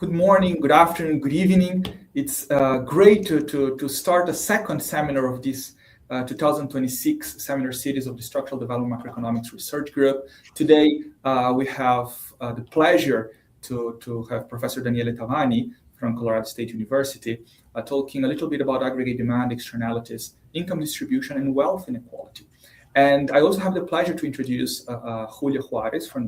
good morning, good afternoon, good evening. It's great to start a second seminar of this 2026 seminar series of the Structural Development Macroeconomics Research Group. Today, we have the pleasure to have Professor Daniele Tavani from Colorado State University talking a little bit about aggregate demand, externalities, income distribution, and wealth inequality. And I also have the pleasure to introduce Julia Juarez from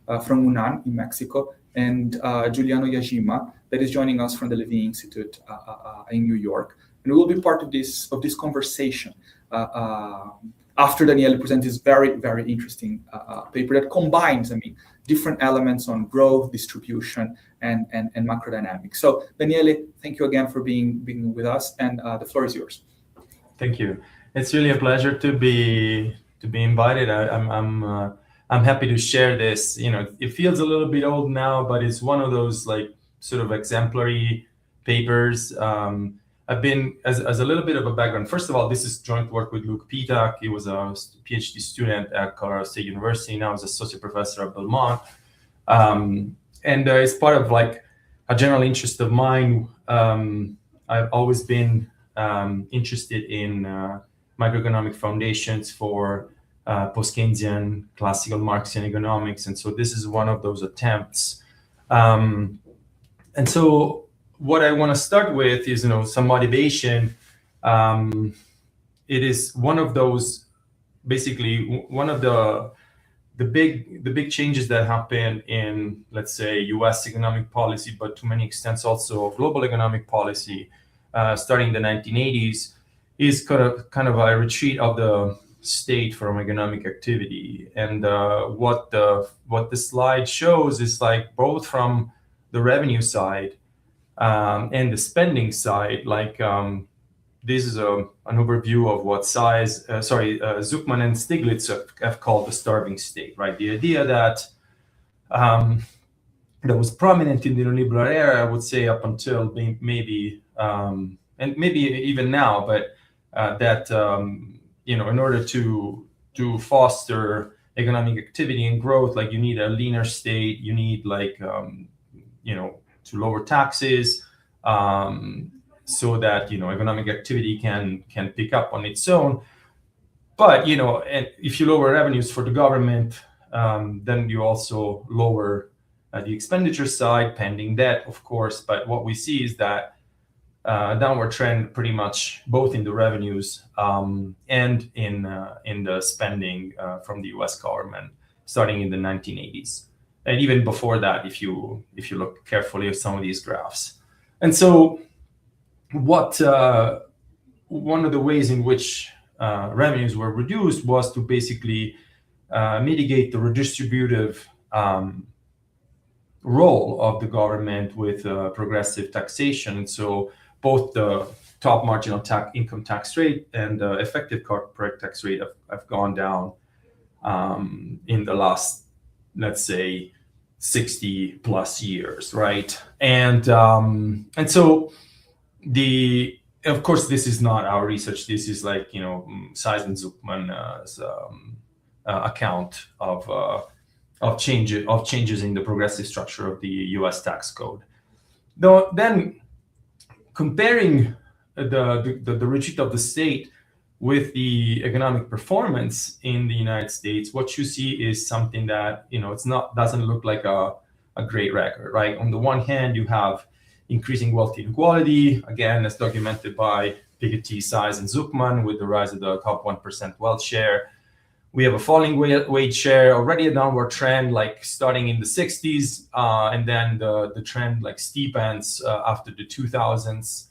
UNAM in Mexico, and Giuliano Yajima, that is joining us from the Levy Institute in New York. And we will be part of this conversation after Daniele presents this very, very interesting paper that combines, different elements on growth, distribution, and macrodynamics. So Daniele, thank you again for being with us, and the floor is yours. Thank you. It's really a pleasure to be invited. I'm happy to share this. It feels a little bit old now, but it's one of those sort of exemplary papers. I've been, as a little bit of a background, first of all, this is joint work with Luke Pitak. He was a PhD student at Colorado State University. Now he's associate professor at Belmont. And it's part of a general interest of mine. I've always been interested in microeconomic foundations for post-Keynesian classical Marxian economics, and so this is one of those attempts. And so what I want to start with is some motivation. It is one of those, basically one of the big changes that happen in, let's say, U.S. economic policy, but to many extents also global economic policy, starting in the 1980s, is kind of a retreat of the state from economic activity. And what the slide shows is both from the revenue side and the spending side. This is an overview of what Zuckman and Stiglitz have called the starving state, right? The idea that that was prominent in the neoliberal era, I would say, up until maybe and maybe even now, but that in order to foster economic activity and growth, you need a leaner state, you need to lower taxes so that economic activity can pick up on its own. But and if you lower revenues for the government, then you also lower the expenditure side, pending debt, of course. But what we see is that downward trend pretty much both in the revenues and in the spending from the U.S. government starting in the 1980s, and even before that, if you look carefully at some of these graphs. And so one of the ways in which revenues were reduced was to basically mitigate the redistributive role of the government with progressive taxation. And so both the top marginal income tax rate and the effective corporate tax rate have gone down in the last, let's say, 60 plus years, right? And so of course, this is not our research. This is Size and Zuckman's account of changes in the progressive structure of the U.S. tax code. Then comparing the retreat of the state with the economic performance in the United States, what you see is something that doesn't look like a great record, right? On the one hand, you have increasing wealth inequality, again, as documented by Piketty, Size, and Zuckman, with the rise of the top 1% wealth share. We have a falling wage share, already a downward trend, starting in the 60s, and then the trend steepens after the 2000s.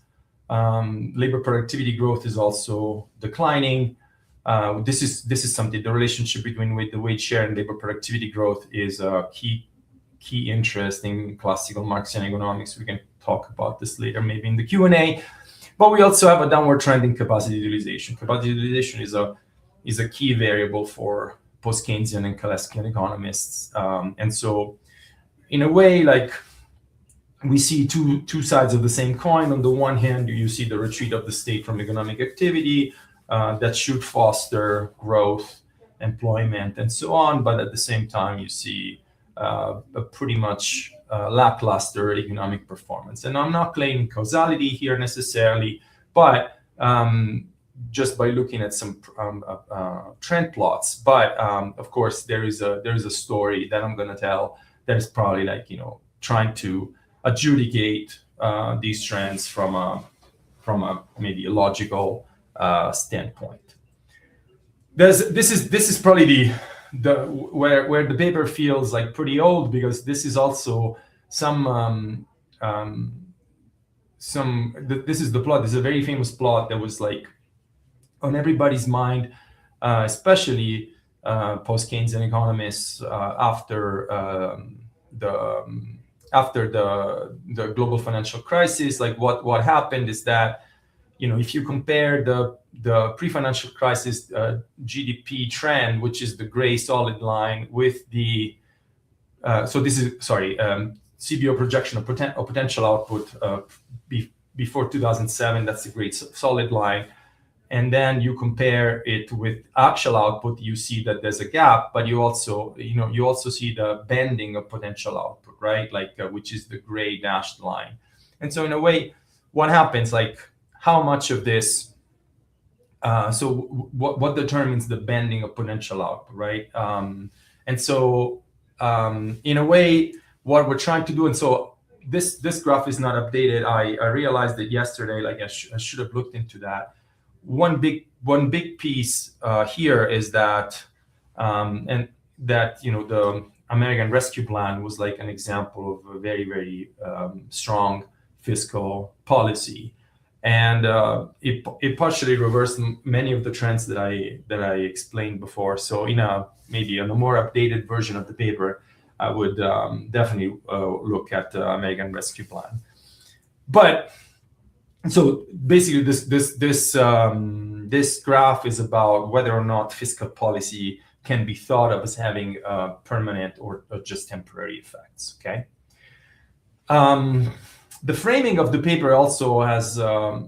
Labor productivity growth is also declining. This is something, the relationship between the wage share and labor productivity growth is a key interest in classical Marxian economics. We can talk about this later, maybe in the Q&A. But we also have a downward trend in capacity utilization. Capacity utilization is a key variable for post-Keynesian and Kaleskian economists. And so in a way, we see two sides of the same coin. On the one hand, you see the retreat of the state from economic activity that should foster growth, employment, and so on. But at the same time, you see a pretty much lackluster economic performance. And I'm not claiming causality here necessarily, but just by looking at some trend plots. But of course, there is a story that I'm going to tell that is probably like, trying to adjudicate these trends from a maybe a logical standpoint. This is probably the where the paper feels like pretty old, because this is also this is the plot. This is a very famous plot that was like on everybody's mind, especially post-Keynesian economists after the global financial crisis. Like what happened is that, if you compare the pre-financial crisis GDP trend, which is the gray solid line, with the CBO projection of potential output before 2007, that's the gray solid line. And then you compare it with actual output, you see that there's a gap, but you also see the bending of potential output, right? Like which is the gray dashed line. And so in a way, what happens, like how much of this, what determines the bending of potential output, right? And so in a way, what we're trying to do, and so this graph is not updated. I realized that yesterday, like I should have looked into that. One big piece here is that, the American Rescue Plan was like an example of a very, very strong fiscal policy, and it partially reversed many of the trends that I explained before. So maybe on a more updated version of the paper, I would definitely look at the American Rescue Plan. But so basically, this graph is about whether or not fiscal policy can be thought of as having permanent or just temporary effects. Okay. The framing of the paper also has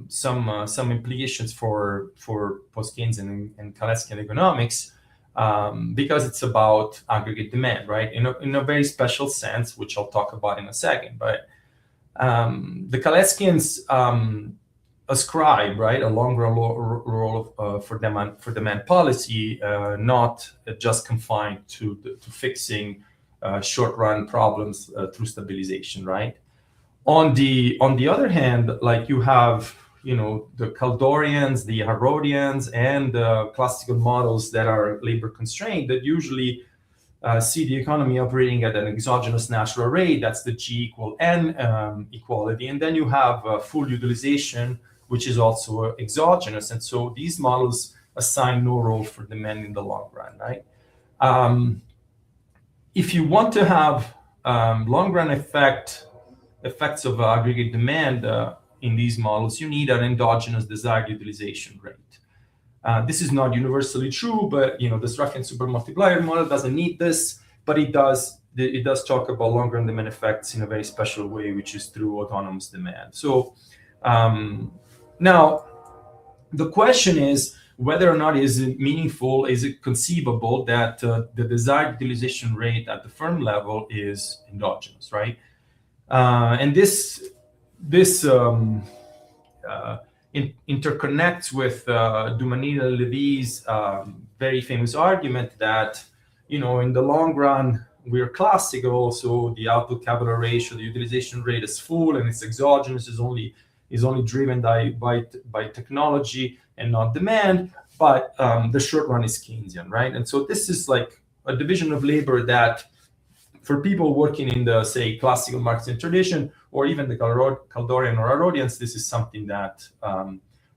some implications for post-Keynesian and Kaleckian economics, because it's about aggregate demand, right? In a very special sense, which I'll talk about in a second. But the Kaleckians ascribe, right, a long-run role for demand policy, not just confined to fixing short-run problems through stabilization, right? On the other hand, like you have, the Kaldorians, the Herodians, and the classical models that are labor constrained that usually see the economy operating at an exogenous natural rate. That's the G equal N equality. And then you have full utilization, which is also exogenous. And so these models assign no role for demand in the long run, right? If you want to have long-run effects of aggregate demand in these models, you need an endogenous desired utilization rate. This is not universally true, but the Strachan supermultiplier model doesn't need this, but it does talk about long-run demand effects in a very special way, which is through autonomous demand. So now the question is whether or not is it meaningful, is it conceivable that the desired utilization rate at the firm level is endogenous, right? And this interconnects with Dumanil-Levy's very famous argument that, in the long run, we're classical, so the output capital ratio, the utilization rate is full, and it's exogenous, is only driven by technology and not demand. But the short run is Keynesian, right? And so this is like a division of labor that, for people working in the, say, classical Marxian tradition, or even the Kaldorian or Herodians, this is something that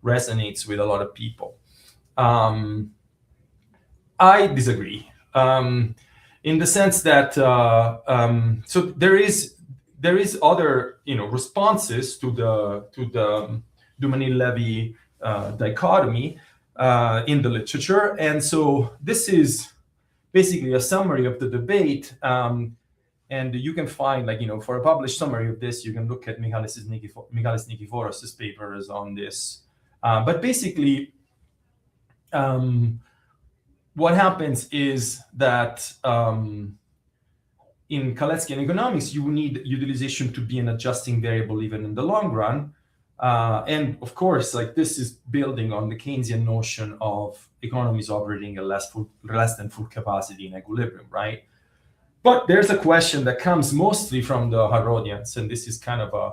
resonates with a lot of people. I disagree, in the sense that so there is other responses to the Dumanil-Levy dichotomy in the literature, and so this is basically a summary of the debate. And you can find, for a published summary of this, you can look at Michalis Nikiforos' papers on this. But basically, what happens is that in Kaleckian economics, you need utilization to be an adjusting variable even in the long run. And of course, like this is building on the Keynesian notion of economies operating at less than full capacity in equilibrium, right? But there's a question that comes mostly from the Harrodians, and this is kind of a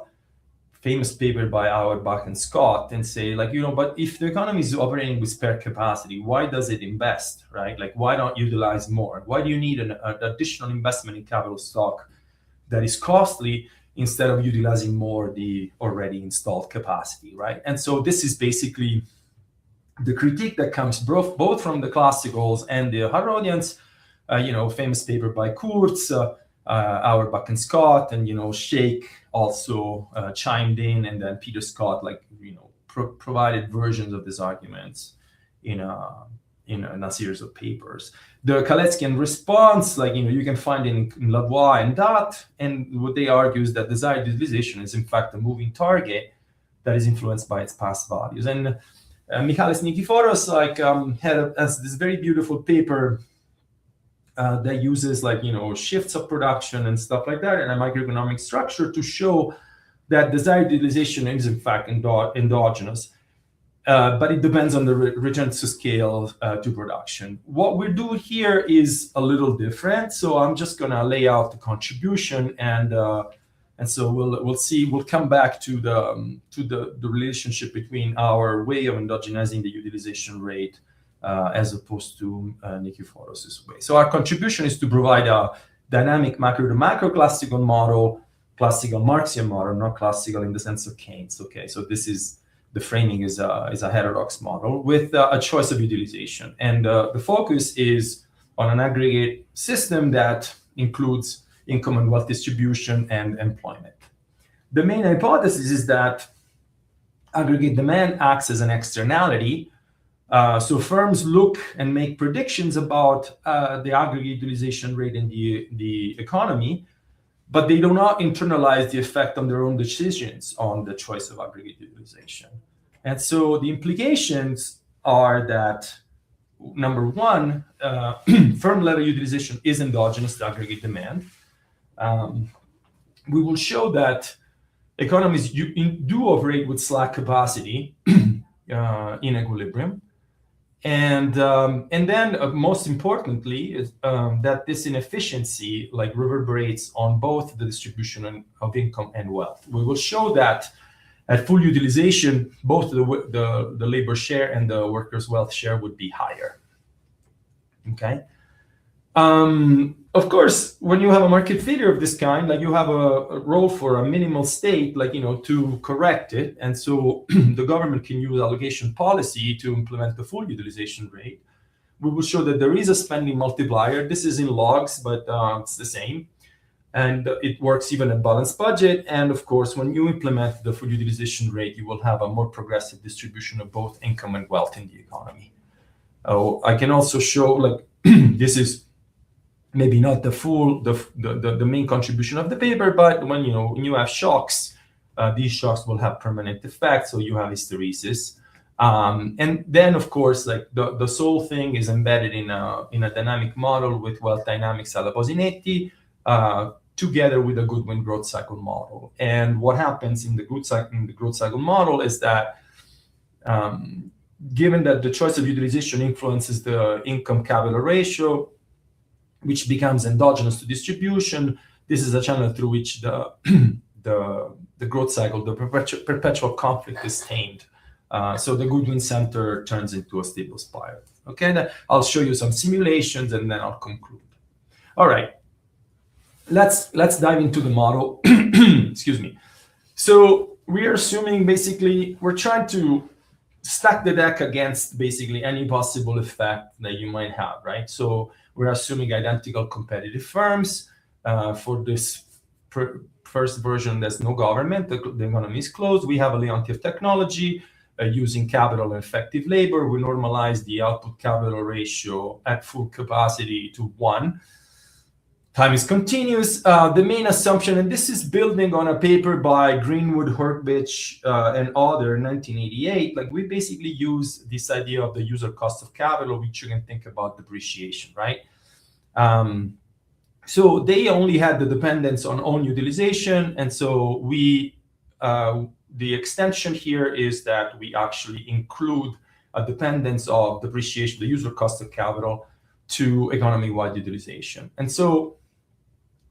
famous paper by Auerbach and Scott, and say like, but if the economy is operating with spare capacity, why does it invest, right? Like, why not utilize more? Why do you need an additional investment in capital stock that is costly instead of utilizing more the already installed capacity, right? And so this is basically the critique that comes both from the classicals and the Harrodians. Famous paper by Kurtz, Auerbach and Scott, and Sheikh also chimed in, and then Peter Scott provided versions of these arguments in a series of papers. The Kaleckian response, you can find in Lavoie and Datt, and what they argue is that desired utilization is in fact a moving target that is influenced by its past values. And Michalis Nikiforos has this very beautiful paper that uses shifts of production and stuff like that, and a microeconomic structure to show that desired utilization is in fact endogenous, but it depends on the return to scale to production. What we do here is a little different, so I'm just gonna lay out the contribution, and so we'll come back to the relationship between our way of endogenizing the utilization rate as opposed to Nikiforos' way. So our contribution is to provide a dynamic macro-to-macro classical model, classical Marxian model, not classical in the sense of Keynes. Okay, so this is the framing is a heterodox model with a choice of utilization, and the focus is on an aggregate system that includes income and wealth distribution and employment. The main hypothesis is that aggregate demand acts as an externality. So firms look and make predictions about the aggregate utilization rate in the economy, but they do not internalize the effect on their own decisions on the choice of aggregate utilization. And so the implications are that, number one, firm-level utilization is endogenous to aggregate demand. We will show that economies do operate with slack capacity in equilibrium. And then most importantly is that this inefficiency reverberates on both the distribution of income and wealth. We will show that at full utilization, both the labor share and the workers' wealth share would be higher. Okay. Of course, when you have a market failure of this kind, you have a role for a minimal state, to correct it. And so the government can use allocation policy to implement the full utilization rate. We will show that there is a spending multiplier. This is in logs, but it's the same. And it works even at balanced budget. And of course, when you implement the full utilization rate, you will have a more progressive distribution of both income and wealth in the economy. I can also show this is maybe not the main contribution of the paper, but when you have shocks, these shocks will have permanent effects. So you have hysteresis, and then of course the sole thing is embedded in a dynamic model with wealth dynamics alla Posinetti, together with a Goodwin growth cycle model. And what happens in the growth cycle model is that given that the choice of utilization influences the income capital ratio, which becomes endogenous to distribution, this is a channel through which the growth cycle, the perpetual conflict is tamed. So the Goodwin center turns into a stable spiral. Okay, then I'll show you some simulations and then I'll conclude. All right, let's dive into the model. Excuse me. So we are assuming basically we're trying to stack the deck against basically any possible effect that you might have, right? So we're assuming identical competitive firms. For this first version, there's no government, the economy is closed. We have a Leontief technology using capital and effective labor. We normalize the output capital ratio at full capacity to 1. Time is continuous. The main assumption, and this is building on a paper by Greenwood, Herkbich, and other in 1988, we basically use this idea of the user cost of capital, which you can think about depreciation, right? So they only had the dependence on own utilization, and so the extension here is that we actually include a dependence of depreciation, the user cost of capital, to economy-wide utilization. And so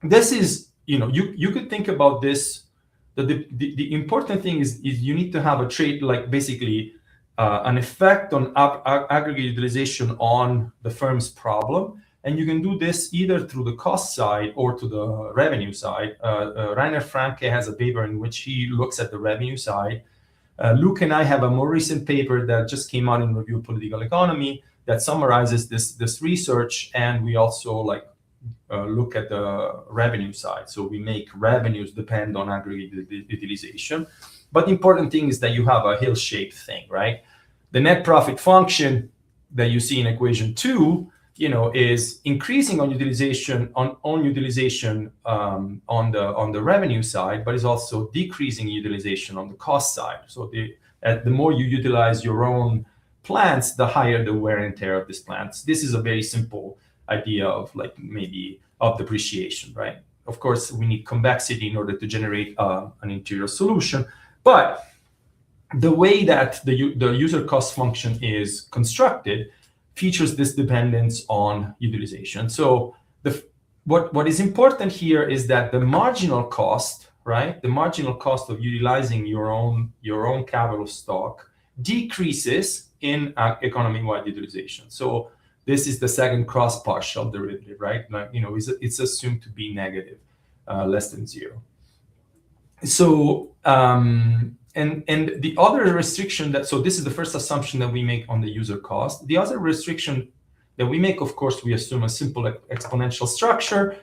this is, you could think about this. The important thing is you need to have a trade, like basically an effect on aggregate utilization on the firm's problem. And you can do this either through the cost side or to the revenue side. Rainer Franke has a paper in which he looks at the revenue side. Luke and I have a more recent paper that just came out in Review of Political Economy that summarizes this research, and we also look at the revenue side. So we make revenues depend on aggregate utilization. But the important thing is that you have a hill-shaped thing, right? The net profit function that you see in equation 2, is increasing on utilization on the revenue side, but is also decreasing utilization on the cost side. So the more you utilize your own plants, the higher the wear and tear of these plants. This is a very simple idea of maybe of depreciation, right? Of course, we need convexity in order to generate an interior solution, but the way that the user cost function is constructed features this dependence on utilization. So what is important here is that the marginal cost, right? The marginal cost of utilizing your own capital stock decreases in economy-wide utilization. So this is the second cross partial derivative, right? It's assumed to be negative, less than 0. So and the other restriction so this is the first assumption that we make on the user cost. The other restriction that we make, of course, we assume a simple exponential structure,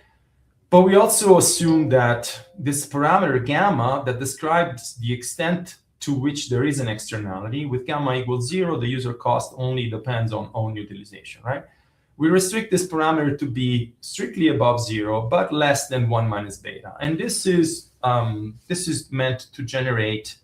but we also assume that this parameter gamma that describes the extent to which there is an externality, with gamma equals 0, the user cost only depends on own utilization, right? We restrict this parameter to be strictly above 0, but less than 1 minus beta. And this is meant to generate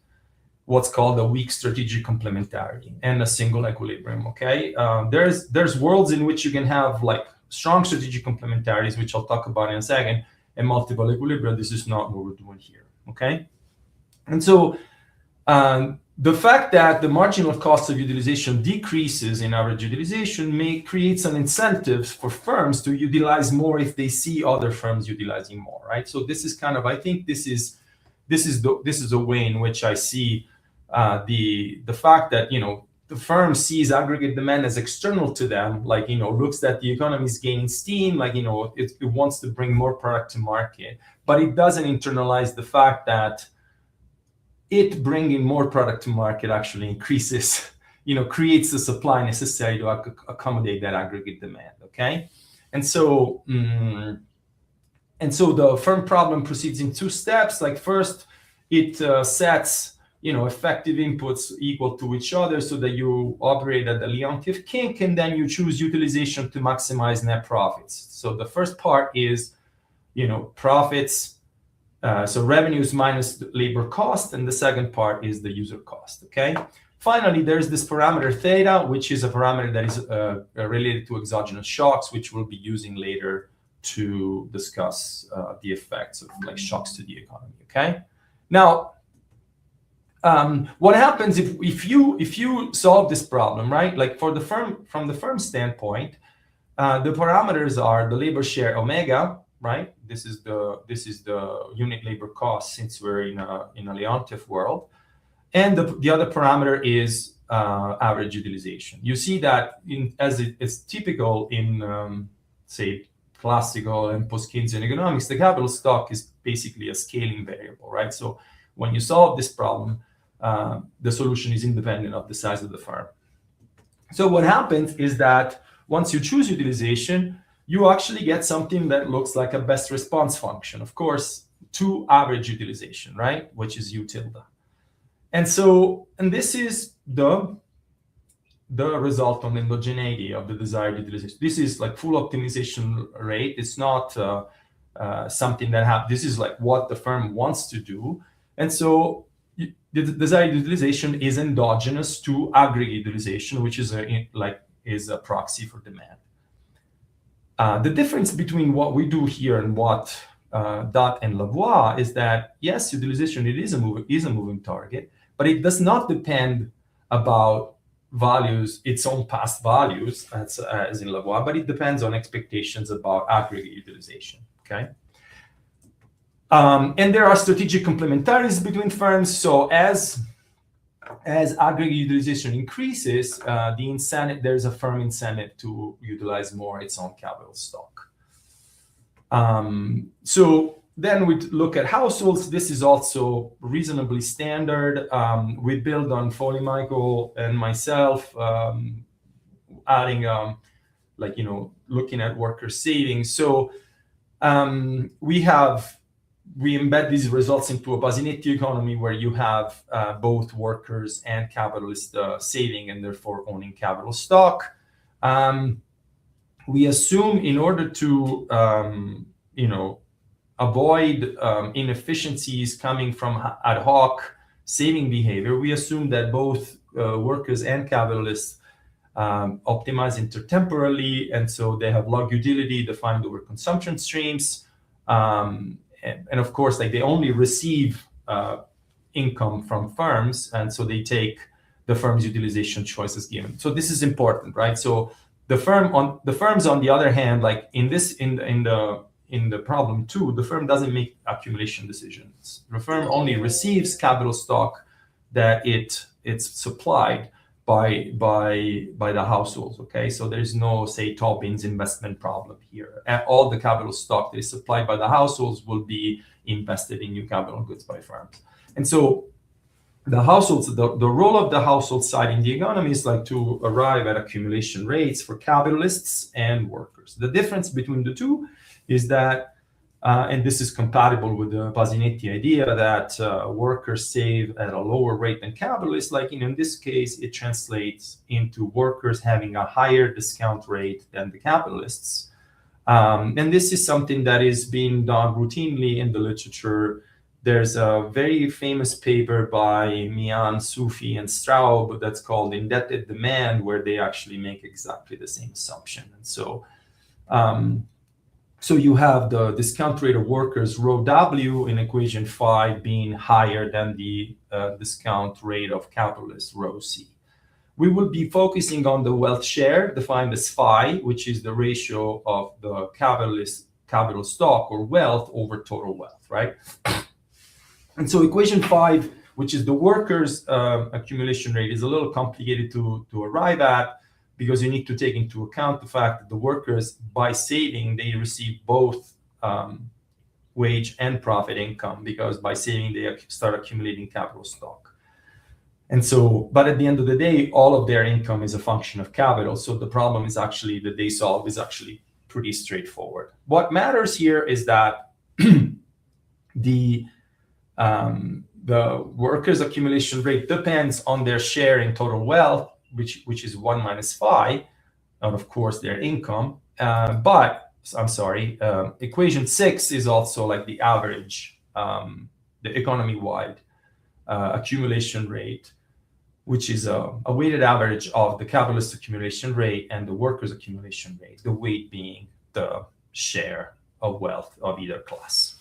what's called a weak strategic complementarity and a single equilibrium, okay? There's worlds in which you can have strong strategic complementarities, which I'll talk about in a second, and multiple equilibria. This is not what we're doing here, okay? And so the fact that the marginal cost of utilization decreases in average utilization creates an incentive for firms to utilize more if they see other firms utilizing more, right? So this is I think this is a way in which I see the fact that the firm sees aggregate demand as external to them, looks at the economy is gaining steam, it wants to bring more product to market, but it doesn't internalize the fact that it bringing more product to market actually increases, creates the supply necessary to accommodate that aggregate demand, okay? And so the firm problem proceeds in 2 steps. First, it sets effective inputs equal to each other so that you operate at the Leontief kink, and then you choose utilization to maximize net profits. So the first part is, profits, so revenues minus labor cost, and the second part is the user cost, okay? Finally, there's this parameter theta, which is a parameter that is related to exogenous shocks, which we'll be using later to discuss the effects of shocks to the economy, okay? Now, what happens if you solve this problem, right? From the firm standpoint, the parameters are the labor share omega, right? This is the unit labor cost, since we're in a Leontief world, and the other parameter is average utilization. You see that as it's typical in say classical and post-Keynesian economics, the capital stock is basically a scaling variable, right? So when you solve this problem, the solution is independent of the size of the firm. So what happens is that once you choose utilization, you actually get something that looks like a best response function, of course, to average utilization, right? Which is U tilde. And this is the result on endogeneity of the desired utilization. This is full optimization rate. It's not something that this is what the firm wants to do. And so the desired utilization is endogenous to aggregate utilization, which is a proxy for demand. The difference between what we do here and what Dot and Lavoie is that, yes, utilization, it is a moving target, but it does not depend about values, its own past values, as in Lavoie, but it depends on expectations about aggregate utilization, okay? And there are strategic complementarities between firms. So as aggregate utilization increases, there's a firm incentive to utilize more its own capital stock. So then we look at households. This is also reasonably standard. We build on Foley, Michael, and myself, adding, looking at worker savings. So we embed these results into a Basinetti economy where you have both workers and capitalists saving and therefore owning capital stock. We assume, in order to avoid inefficiencies coming from ad hoc saving behavior, we assume that both workers and capitalists optimize intertemporally, and so they have log utility defined over consumption streams. And of course, they only receive income from firms, and so they take the firm's utilization choices given. So this is important, right? So the firms on the other hand, like in the problem 2, the firm doesn't make accumulation decisions. The firm only receives capital stock that it's supplied by the households. Okay, so there's no, say, Tobin's investment problem here. All the capital stock that is supplied by the households will be invested in new capital goods by firms. And so the households, the role of the household side in the economy is to arrive at accumulation rates for capitalists and workers. The difference between the two is that, and this is compatible with the Basinetti idea, that workers save at a lower rate than capitalists. In this case, it translates into workers having a higher discount rate than the capitalists. And this is something that is being done routinely in the literature. There's a very famous paper by Mian, Sufi, and Straub that's called Indebted Demand, where they actually make exactly the same assumption. And so, so you have the discount rate of workers, rho W, in equation 5 being higher than the discount rate of capitalists, rho C. We will be focusing on the wealth share, defined as phi, which is the ratio of the capitalist capital stock or wealth over total wealth, right? And so equation 5, which is the workers' accumulation rate, is a little complicated to arrive at, because you need to take into account the fact that the workers, by saving, they receive both wage and profit income, because by saving, they start accumulating capital stock. And so, but at the end of the day, all of their income is a function of capital. So the problem is actually that they solve is actually pretty straightforward. What matters here is that the workers' accumulation rate depends on their share in total wealth, which is 1 minus phi, and of course their income. But I'm sorry, equation 6 is also the average, the economy-wide accumulation rate, which is a weighted average of the capitalist accumulation rate and the workers' accumulation rate, the weight being the share of wealth of either class.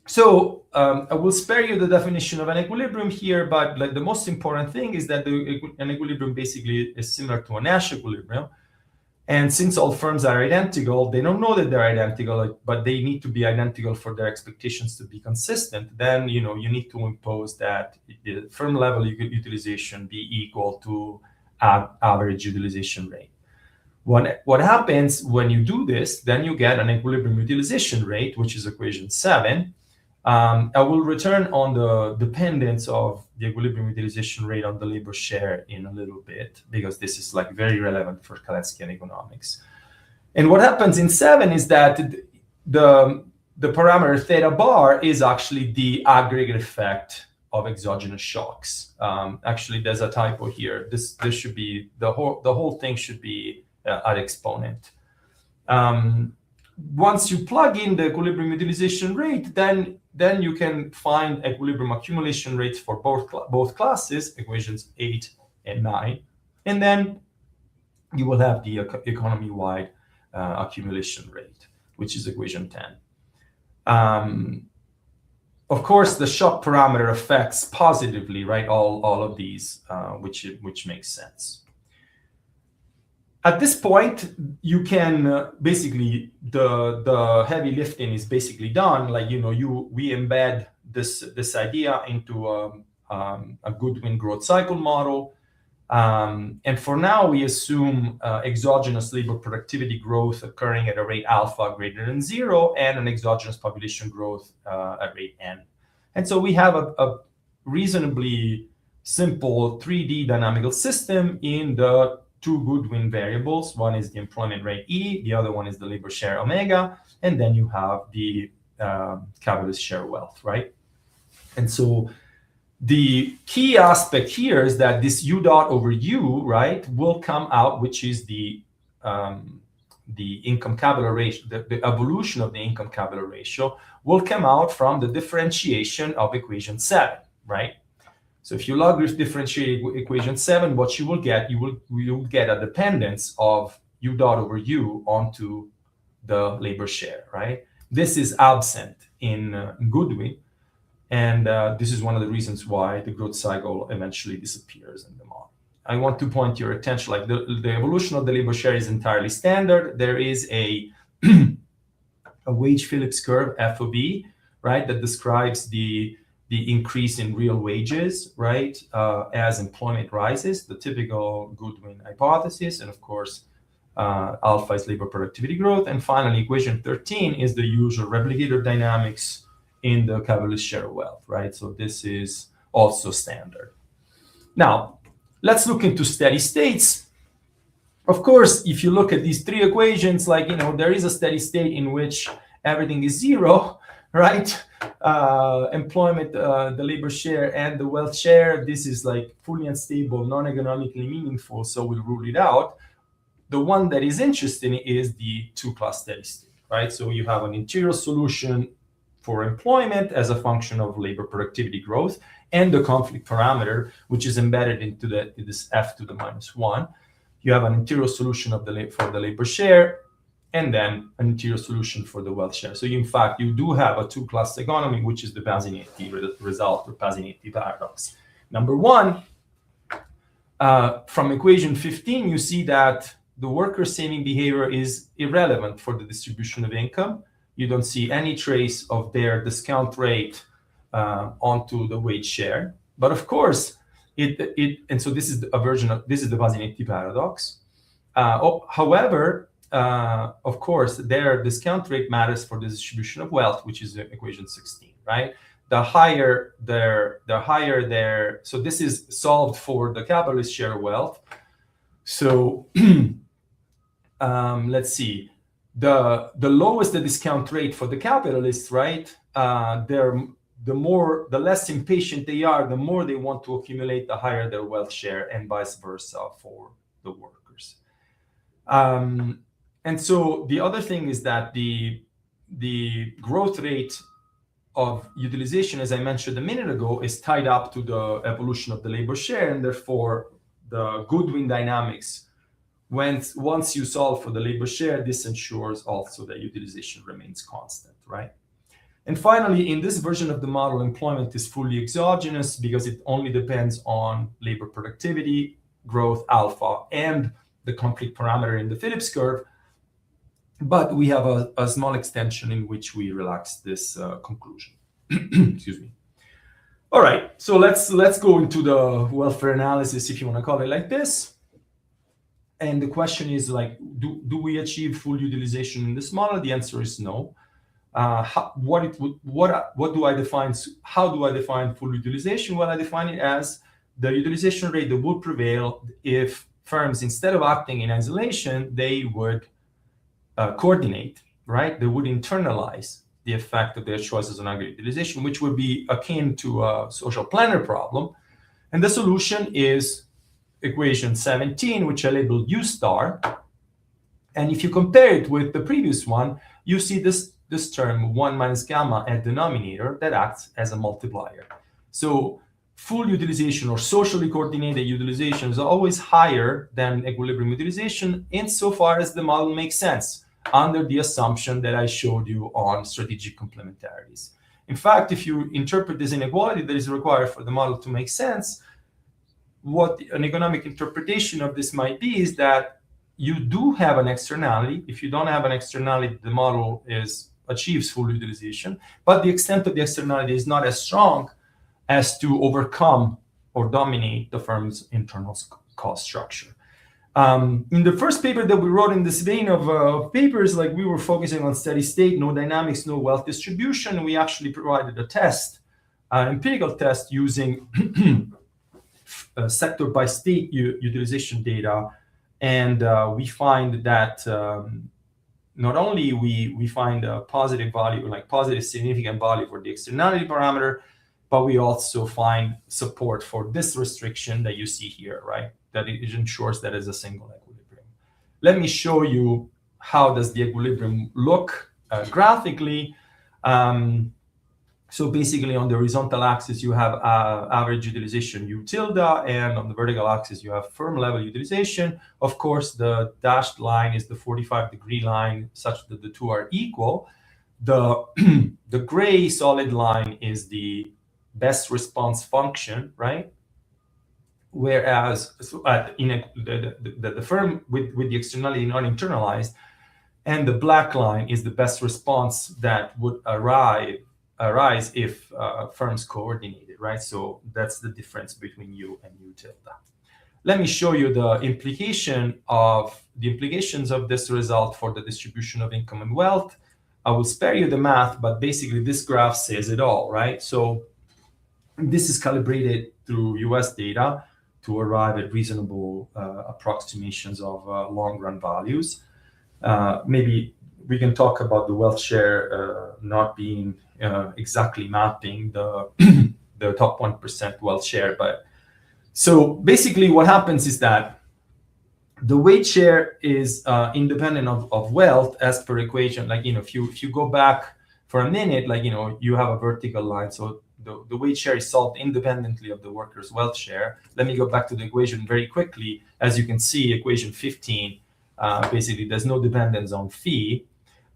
So I will spare you the definition of an equilibrium here, but the most important thing is that an equilibrium basically is similar to a Nash equilibrium. And since all firms are identical, they don't know that they're identical, but they need to be identical for their expectations to be consistent. Then you need to impose that the firm level utilization be equal to average utilization rate. What happens when you do this, then you get an equilibrium utilization rate, which is equation 7. I will return on the dependence of the equilibrium utilization rate on the labor share in a little bit, because this is very relevant for Kalecki economics. And what happens in 7 is that the parameter theta bar is actually the aggregate effect of exogenous shocks. Actually, there's a typo here. This should be the whole thing should be at exponent. Once you plug in the equilibrium utilization rate, then you can find equilibrium accumulation rates for both classes, equations 8 and 9. And then you will have the economy-wide accumulation rate, which is equation 10. Of course, the shock parameter affects positively, right, all of these, which makes sense. At this point, you can basically, the heavy lifting is basically done. Like, we embed this idea into a Goodwin growth cycle model. And for now, we assume exogenous labor productivity growth occurring at a rate alpha greater than 0 and an exogenous population growth at rate n. And so we have a reasonably simple 3D dynamical system in the two Goodwin variables. One is the employment rate E, the other one is the labor share omega, and then you have the capitalist share wealth, right? And so the key aspect here is that this U dot over U, right, will come out, which is the income capital ratio, the evolution of the income capital ratio will come out from the differentiation of equation 7, right? So if you logarithm differentiate equation 7, what you will get, you will get a dependence of U dot over U onto the labor share, right? This is absent in Goodwin. And this is one of the reasons why the growth cycle eventually disappears in the model. I want to point your attention, like the evolution of the labor share is entirely standard. There is a wage Phillips curve, FOB, right, that describes the increase in real wages, right, as employment rises, the typical Goodwin hypothesis. And of course, alpha is labor productivity growth. And finally, equation 13 is the usual replicator dynamics in the capitalist share of wealth, right? So this is also standard. Now, let's look into steady states. Of course, if you look at these three equations, like, there is a steady state in which everything is 0, right? Employment, the labor share, and the wealth share, this is like fully unstable, non-economically meaningful, so we'll rule it out. The one that is interesting is the two-class steady state, right? So you have an interior solution for employment as a function of labor productivity growth, and the conflict parameter, which is embedded into this f to the minus 1. You have an interior solution for the labor share, and then an interior solution for the wealth share. So in fact, you do have a two-class economy, which is the Basinetti result, or Basinetti paradox. Number one, from equation 15, you see that the worker saving behavior is irrelevant for the distribution of income. You don't see any trace of their discount rate onto the wage share. But of course, and so this is a version of, this is the Basinetti paradox. However, of course, their discount rate matters for the distribution of wealth, which is equation 16, right? The higher their, so this is solved for the capitalist share of wealth. So let's see. The lowest the discount rate for the capitalists, right? The less impatient they are, the more they want to accumulate, the higher their wealth share, and vice versa for the workers. And so the other thing is that the growth rate of utilization, as I mentioned a minute ago, is tied up to the evolution of the labor share, and therefore the Goodwin dynamics. Once you solve for the labor share, this ensures also that utilization remains constant, right? And finally, in this version of the model, employment is fully exogenous because it only depends on labor productivity, growth, alpha, and the conflict parameter in the Phillips curve. But we have a small extension in which we relax this conclusion. Excuse me. All right, so let's go into the welfare analysis, if you want to call it like this. And the question is, like, do we achieve full utilization in this model? The answer is no. How do I define full utilization? Well, I define it as the utilization rate that would prevail if firms, instead of acting in isolation, they would coordinate, right? They would internalize the effect of their choices on aggregate utilization, which would be akin to a social planner problem. And the solution is equation 17, which I labeled U star. And if you compare it with the previous one, you see this term 1 minus gamma at denominator that acts as a multiplier. So full utilization or socially coordinated utilization is always higher than equilibrium utilization insofar as the model makes sense under the assumption that I showed you on strategic complementarities. In fact, if you interpret this inequality that is required for the model to make sense, what an economic interpretation of this might be is that you do have an externality. If you don't have an externality, the model achieves full utilization, but the extent of the externality is not as strong as to overcome or dominate the firm's internal cost structure. In the first paper that we wrote in this vein of papers, like we were focusing on steady state, no dynamics, no wealth distribution. We actually provided a test, an empirical test using sector by state utilization data. And we find that not only we find a positive value, like positive significant value for the externality parameter, but we also find support for this restriction that you see here, right? That it ensures that it's a single equilibrium. Let me show you how does the equilibrium look graphically. So basically on the horizontal axis, you have average utilization U tilde, and on the vertical axis, you have firm level utilization. Of course, the dashed line is the 45-degree line such that the two are equal. The gray solid line is the best response function, right? Whereas the firm with the externality not internalized, and the black line is the best response that would arise if firms coordinated, right? So that's the difference between U and U tilde. Let me show you the implications of this result for the distribution of income and wealth. I will spare you the math, but basically this graph says it all, right? So this is calibrated through US data to arrive at reasonable approximations of long-run values. Maybe we can talk about the wealth share not being exactly mapping the the top 1% wealth share. But so basically what happens is that the weight share is independent of wealth as per equation. Like, if you go back for a minute, like, you have a vertical line. So the weight share is solved independently of the worker's wealth share. Let me go back to the equation very quickly. As you can see, equation 15, basically there's no dependence on phi.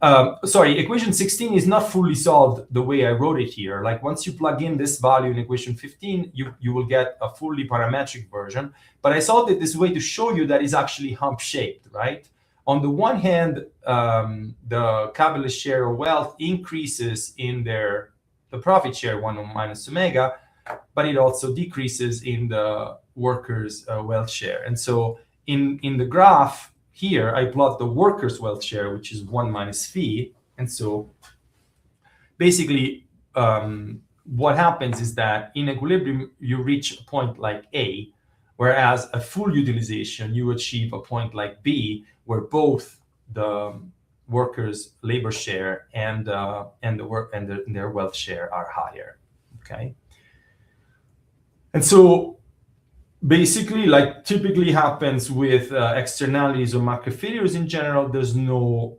Equation 16 is not fully solved the way I wrote it here. Like, once you plug in this value in equation 15, you will get a fully parametric version. But I solved it this way to show you that it's actually hump-shaped, right? On the one hand, the capitalist share of wealth increases in the profit share 1 minus omega, but it also decreases in the workers' wealth share. And so in the graph here, I plot the workers' wealth share, which is 1 minus phi. And so basically, what happens is that in equilibrium, you reach a point like A, whereas a full utilization, you achieve a point like B, where both the workers' labor share and their wealth share are higher. Okay. And so basically, like typically happens with externalities or market failures in general, there's no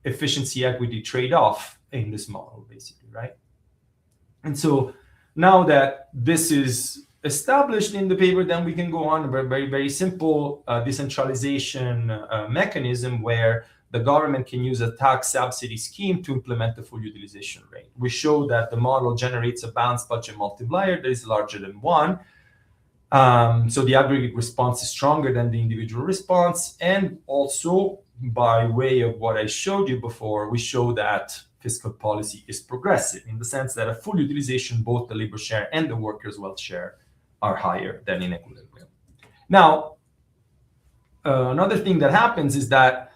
efficiency equity trade-off in this model, basically, right? And so now that this is established in the paper, then we can go on a very, very simple decentralization mechanism where the government can use a tax subsidy scheme to implement the full utilization rate. We show that the model generates a balanced budget multiplier that is larger than 1. So the aggregate response is stronger than the individual response. And also, by way of what I showed you before, we show that fiscal policy is progressive in the sense that a full utilization, both the labor share and the workers' wealth share, are higher than in equilibrium. Now, another thing that happens is that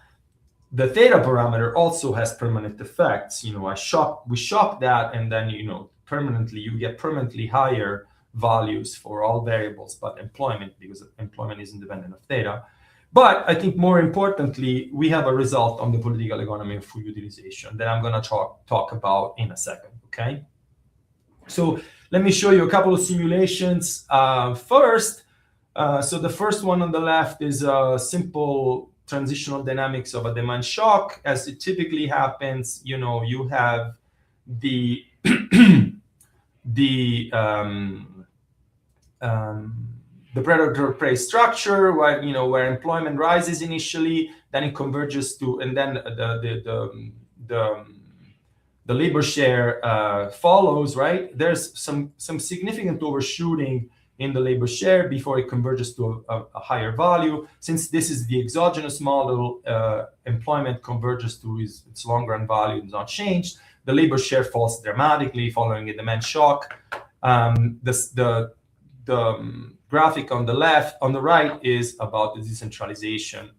the theta parameter also has permanent effects. We shock that, and then permanently you get permanently higher values for all variables but employment, because employment is independent of theta. But I think more importantly, we have a result on the political economy of full utilization that I'm going to talk about in a second. Okay. So let me show you a couple of simulations. First, so the first one on the left is a simple transitional dynamics of a demand shock. As it typically happens, you have the the predator-prey structure, where employment rises initially, then it converges to, and then the labor share follows, right? There's some significant overshooting in the labor share before it converges to a higher value. Since this is the exogenous model, employment converges to its long-run value is not changed. The labor share falls dramatically following a demand shock. The graphic on the right is about the decentralization,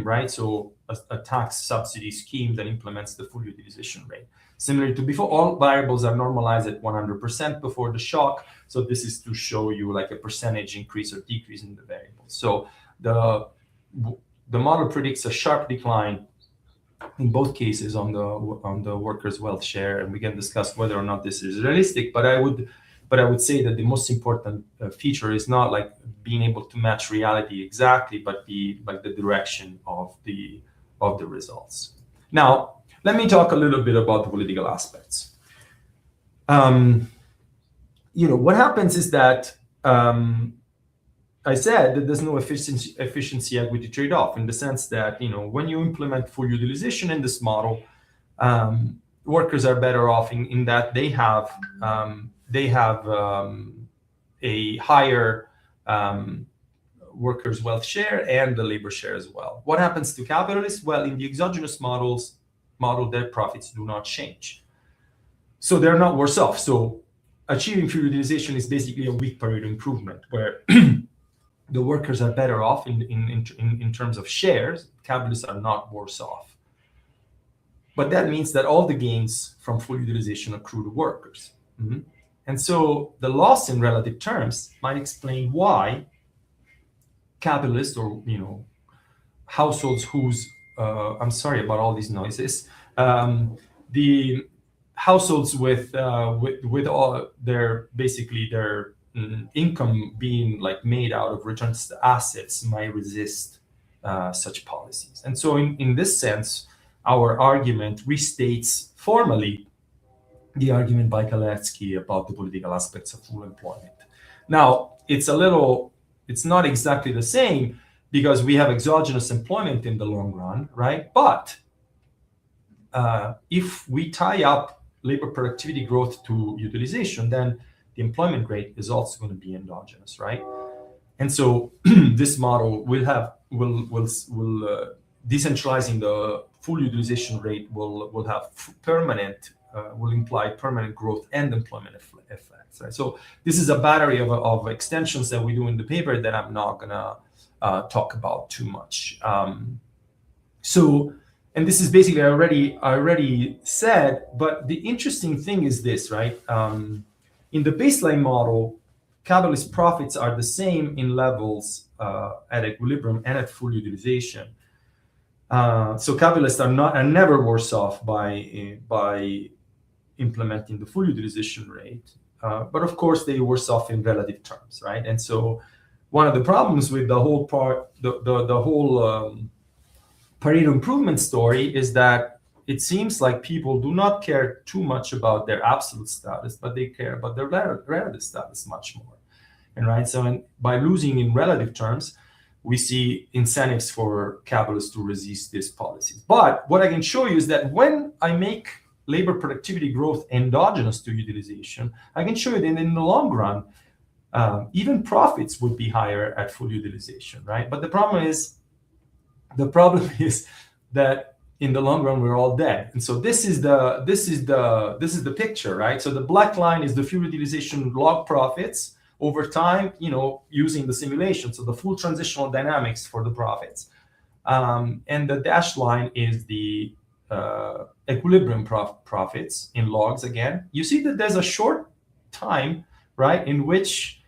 right? So a tax subsidy scheme that implements the full utilization rate. Similar to before, all variables are normalized at 100% before the shock. So this is to show you like a percentage increase or decrease in the variables. So the model predicts a sharp decline in both cases on the workers' wealth share, and we can discuss whether or not this is realistic. But I would say that the most important feature is not like being able to match reality exactly, but the direction of the results. Now, let me talk a little bit about the political aspects. What happens is that I said that there's no efficiency equity trade-off, in the sense that when you implement full utilization in this model, workers are better off in that they have a higher workers' wealth share and the labor share as well. What happens to capitalists? Well, in the exogenous model, their profits do not change, so they're not worse off. So achieving full utilization is basically a weak Pareto improvement, where the workers are better off in terms of shares. Capitalists are not worse off. But that means that all the gains from full utilization accrue to workers. Mm-hmm. And so the loss in relative terms might explain why capitalists, or households whose I'm sorry about all these noises. The households with all their income being like made out of returns to assets might resist such policies. And so in this sense, our argument restates formally the argument by Kaletsky about the political aspects of full employment. Now, it's not exactly the same, because we have exogenous employment in the long run, right? But if we tie up labor productivity growth to utilization, then the employment rate is also going to be endogenous, right? And so this model will decentralizing the full utilization rate will have will imply permanent growth and employment effects, right? So this is a battery of extensions that we do in the paper that I'm not gonna talk about too much. And this is basically I already said, but the interesting thing is this, right? In the baseline model, capitalist profits are the same in levels at equilibrium and at full utilization. So capitalists are never worse off by implementing the full utilization rate, but of course they worse off in relative terms, right? And so one of the problems with the whole Pareto improvement story is that it seems like people do not care too much about their absolute status, but they care about their relative status much more. And right, so by losing in relative terms, we see incentives for capitalists to resist these policies. But what I can show you is that when I make labor productivity growth endogenous to utilization, I can show you that in the long run, even profits would be higher at full utilization, right? But the problem is that in the long run we're all dead. And so this is the picture, right? So the black line is the full utilization log profits over time, using the simulation, so the full transitional dynamics for the profits. And the dashed line is the equilibrium profits in logs again. You see that there's a short time, right, in which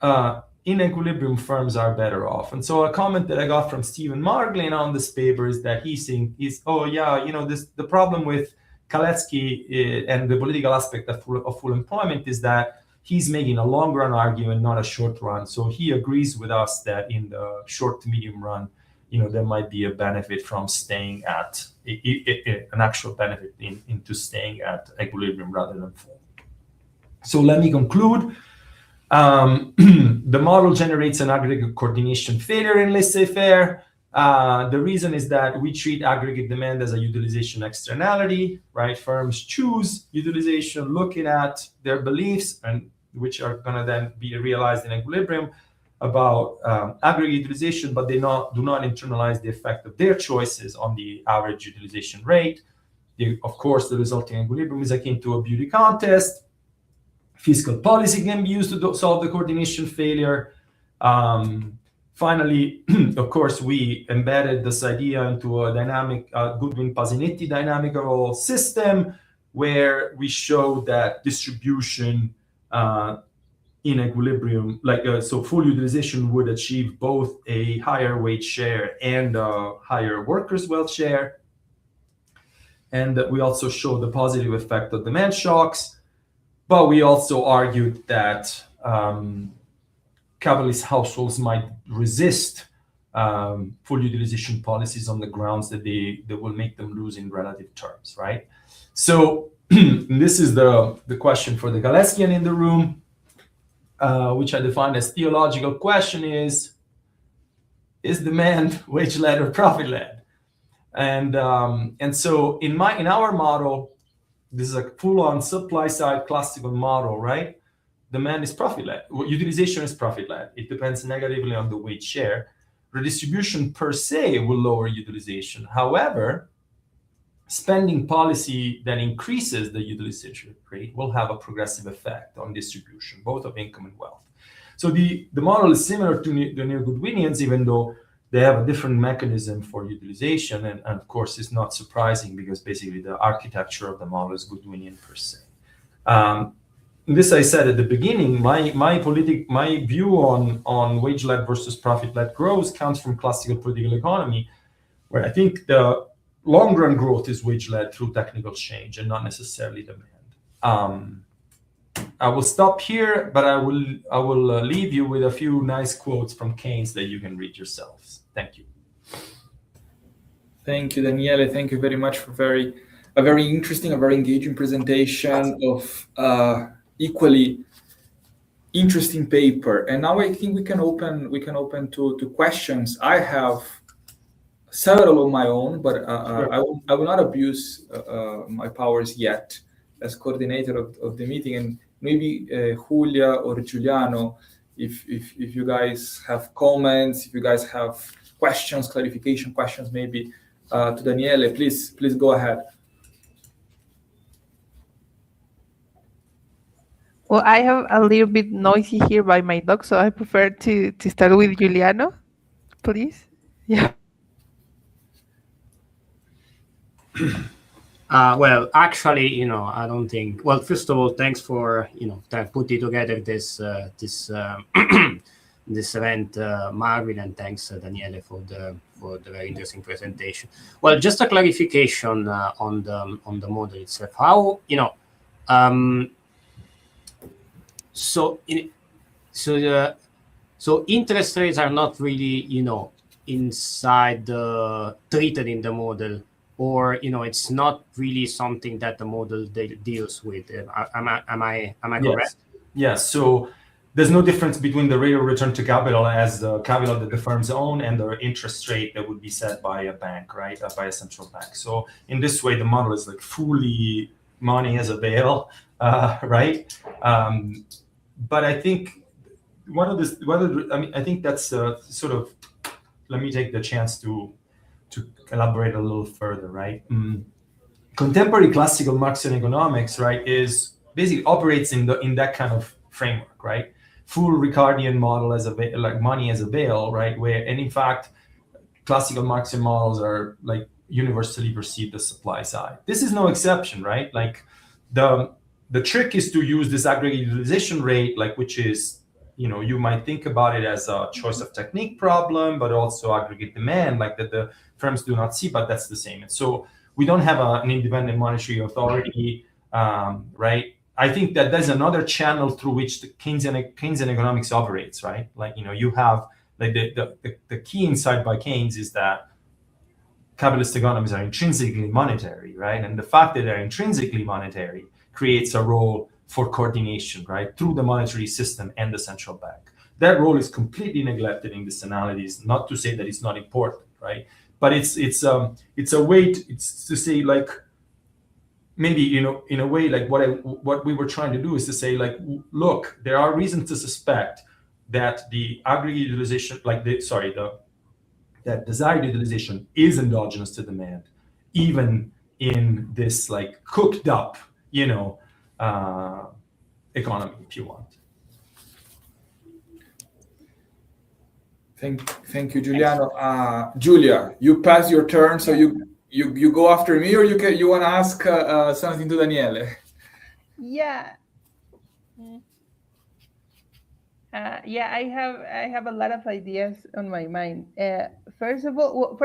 in equilibrium firms are better off. And so a comment that I got from Stephen Marglin on this paper is that the problem with Kaletsky and the political aspect of full employment is that he's making a long run argument, not a short run. So he agrees with us that in the short to medium run, there might be a benefit from staying at an actual benefit into staying at equilibrium rather than full. So let me conclude. The model generates an aggregate coordination failure in laissez-faire. The reason is that we treat aggregate demand as a utilization externality, right? Firms choose utilization looking at their beliefs, and which are going to then be realized in equilibrium about aggregate utilization, but they do not internalize the effect of their choices on the average utilization rate. Of course, the resulting equilibrium is akin to a beauty contest. Fiscal policy can be used to solve the coordination failure. Finally, of course, we embedded this idea into a dynamic Goodwin-Pasinitti dynamical system where we show that distribution in equilibrium, so full utilization would achieve both a higher wage share and a higher workers' wealth share. And we also show the positive effect of demand shocks. But we also argued that capitalist households might resist full utilization policies on the grounds that they will make them lose in relative terms, right? So this is the question for the Galeskian in the room, which I defined as theological question is demand wage-led or profit-led? And so in our model, this is a full-on supply-side classical model, right? Demand is profit-led. Utilization is profit-led. It depends negatively on the wage share. Redistribution per se will lower utilization. However, spending policy that increases the utilization rate will have a progressive effect on distribution, both of income and wealth. So the model is similar to the neo-Goodwinians, even though they have a different mechanism for utilization. And of course, it's not surprising because basically the architecture of the model is Goodwinian per se. This I said at the beginning, my view on wage-led versus profit-led growth comes from classical political economy, where I think the long-run growth is wage-led through technical change and not necessarily demand. I will stop here, but I will leave you with a few nice quotes from Keynes that you can read yourselves. Thank you. Thank you, Daniele. Thank you very much for a very interesting, a very engaging presentation of equally interesting paper. And now I think we can open to questions. I have several of my own, but sure. I will not abuse my powers yet as coordinator of the meeting. And maybe Julia or Giuliano, if you guys have comments, if you guys have questions, clarification questions, maybe to Daniele, please go ahead. Well, I have a little bit noisy here by my dog, so I prefer to start with Giuliano, please. Yeah. Well, actually, I don't think. Well, first of all, thanks for putting together this this event, Marvin, and thanks Daniele for the very interesting presentation. Well, just a clarification on the model itself. How so interest rates are not really inside treated in the model. Or it's not really something that the model deals with. Am I correct? Yes. So there's no difference between the rate of return to capital as the capital that the firms own and the interest rate that would be set by a bank, right? By a central bank. So in this way, the model is like fully money as a bail, right? But I think I think that's sort of. Let me take the chance to elaborate a little further, right? Contemporary classical Marxian economics, right, is basically operates in that kind of framework, right? Full Ricardian model as like money as a bail, right? And in fact, classical Marxian models are like universally perceived as supply side. This is no exception, right? Like the trick is to use this aggregate utilization rate, like which is you might think about it as a choice of technique problem, but also aggregate demand, like that the firms do not see, but that's the same. And so we don't have an independent monetary authority, right? I think that there's another channel through which the Keynesian economics operates, right? Like, you have like the key insight by Keynes is that capitalist economies are intrinsically monetary, right? And the fact that they're intrinsically monetary creates a role for coordination, right, through the monetary system and the central bank. That role is completely neglected in this analysis. Not to say that it's not important, right? But it's a way to say, like, maybe, in a way, like what we were trying to do is to say, like, look, there are reasons to suspect that the aggregate utilization, that desired utilization is endogenous to demand, even in this, like, cooked up, economy, if you want. Thank you, Giuliano. Julia, you pass your turn, so you go after me, or you want to ask something to Daniele? Yeah. I have a lot of ideas on my mind. First of all,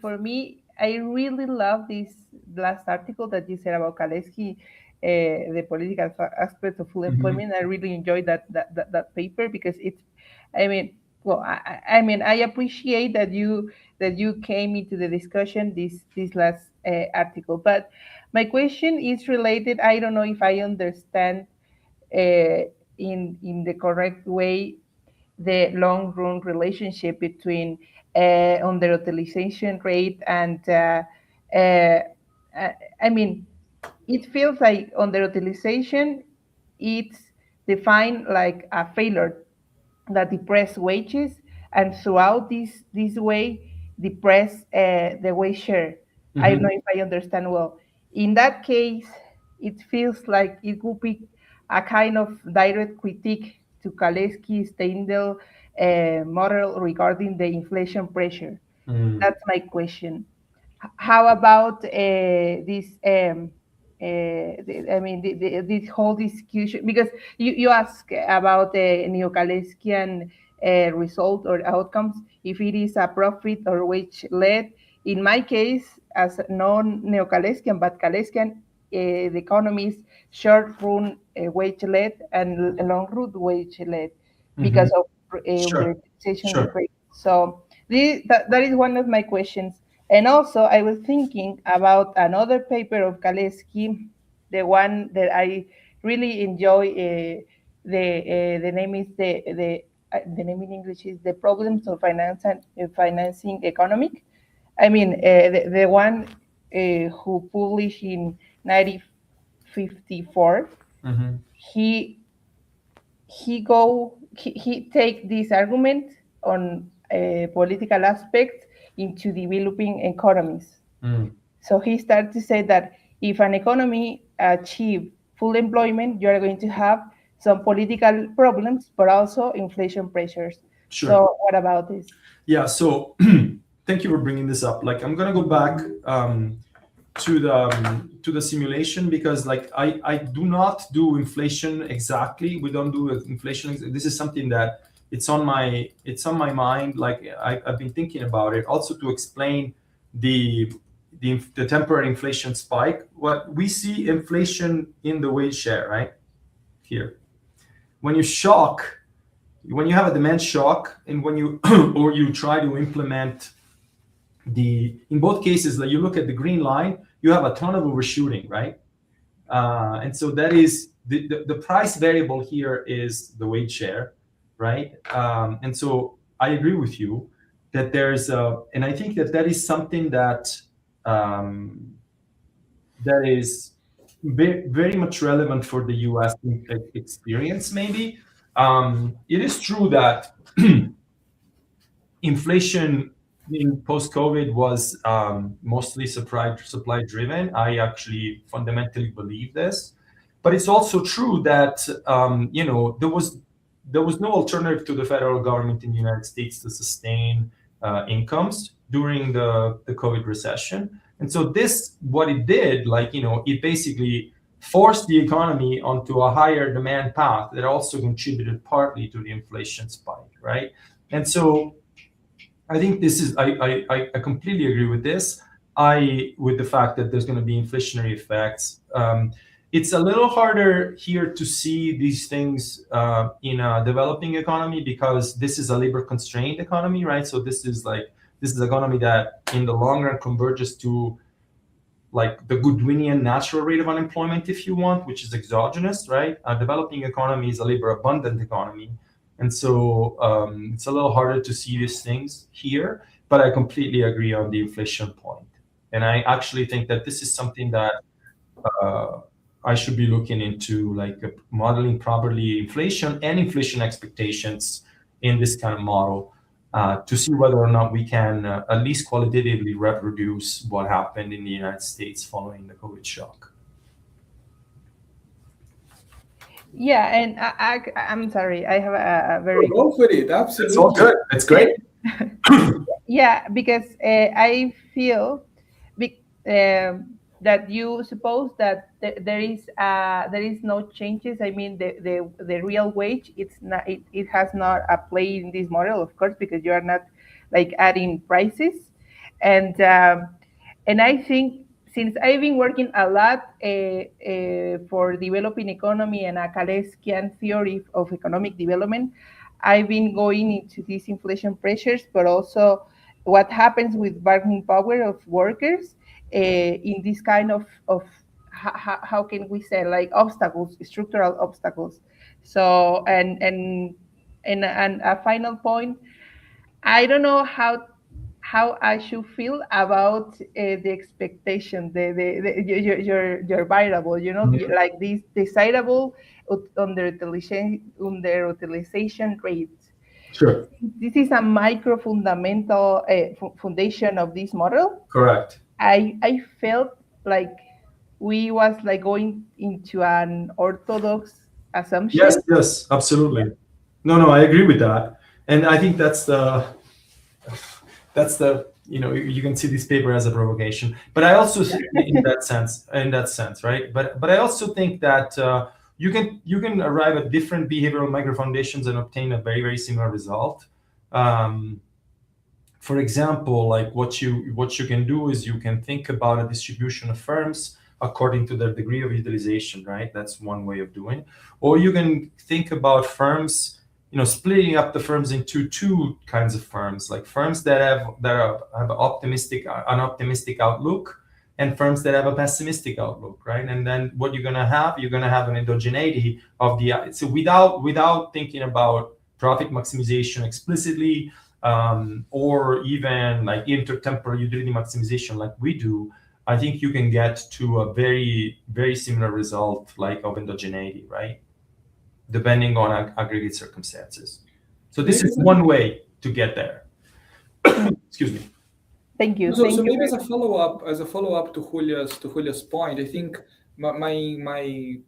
for me, I really love this last article that you said about Kaleski, the political aspect of full employment. I really enjoyed that paper because it's, I appreciate that you came into the discussion this last article. But my question is related. I don't know if I understand in the correct way the long run relationship between underutilization rate and it feels like underutilization, it's defined like a failure that depress wages, and throughout this way depress the wage share. I don't know if I understand well. In that case, it feels like it would be a kind of direct critique to Kaleski's Steindl model regarding the inflation pressure. That's my question. How about this? This whole discussion, because you ask about the neo-Kaleskian result or outcomes, if it is a profit or wage led. In my case, as non-neo-Kaleskian but Kaleskian, the economy is short run wage led and long run wage led because of underutilization rate. So that is one of my questions. And also, I was thinking about another paper of Kaleski, the one that I really enjoy. The name is the name in English is The Problems of Financing Economic. The one who published in 1954. He take this argument on political aspects into developing economies. So he started to say that if an economy achieves full employment, you are going to have some political problems, but also inflation pressures. Sure. So what about this? Yeah, so thank you for bringing this up. Like, I'm going to go back to the simulation, because, like, I do not do inflation exactly. We don't do inflation. This is something that it's on my mind. Like, I've been thinking about it also to explain the temporary inflation spike. What we see inflation in the wage share, right here. When you have a demand shock, and when you or you try to implement in both cases, like, you look at the green line, you have a ton of overshooting, right? And so that is the price variable here is the wage share, right? And so I agree with you that there's and I think that is something that that is very much relevant for the U.S. experience. Maybe it is true that inflation in post-COVID was mostly supply driven. I actually fundamentally believe this, but it's also true that there was no alternative to the federal government in the United States to sustain incomes during the COVID recession. And so what it did, it basically forced the economy onto a higher demand path that also contributed partly to the inflation spike, right? And so I think this is, I completely agree with this. With the fact that there's going to be inflationary effects. It's a little harder here to see these things in a developing economy, because this is a labor constrained economy, right? So this is an economy that in the long run converges to like the Goodwinian natural rate of unemployment, if you want, which is exogenous, right? A developing economy is a labor abundant economy. And so it's a little harder to see these things here, but I completely agree on the inflation point. And I actually think that this is something that I should be looking into, like modeling properly inflation and inflation expectations in this kind of model to see whether or not we can at least qualitatively reproduce what happened in the United States following the COVID shock. Yeah, and I'm sorry, I have a very Go for it. Absolutely. It's all good. It's great. yeah, because I feel that you suppose that there is no changes. I mean, the real wage, it has not a play in this model, of course, because you are not like adding prices, and I think since I've been working a lot for developing economy and a Kaleskian theory of economic development, I've been going into these inflation pressures, but also what happens with bargaining power of workers in this kind of how can we say, like, obstacles, structural obstacles. So and a final point, I don't know how I should feel about the expectation, your variable, like this desirable underutilization rate. Sure. This is a micro fundamental foundation of this model. Correct. I felt like we was like going into an orthodox assumption. Yes, absolutely. No, I agree with that, and I think that's the you can see this paper as a provocation, but I also think in that sense, right? But I also think that you can arrive at different behavioral micro foundations and obtain a very, very similar result. For example, like what you can do is you can think about a distribution of firms according to their degree of utilization, right? That's one way of doing. Or you can think about firms, splitting up the firms into two kinds of firms, like firms that have an optimistic outlook, and firms that have a pessimistic outlook, right? And then what you're gonna have an endogeneity of so without thinking about profit maximization explicitly, or even like intertemporal utility maximization like we do. I think you can get to a very, very similar result, like of endogeneity, right? Depending on aggregate circumstances. So this is one way to get there. Excuse me. Thank you. So maybe as a follow-up to Julia's point, I think my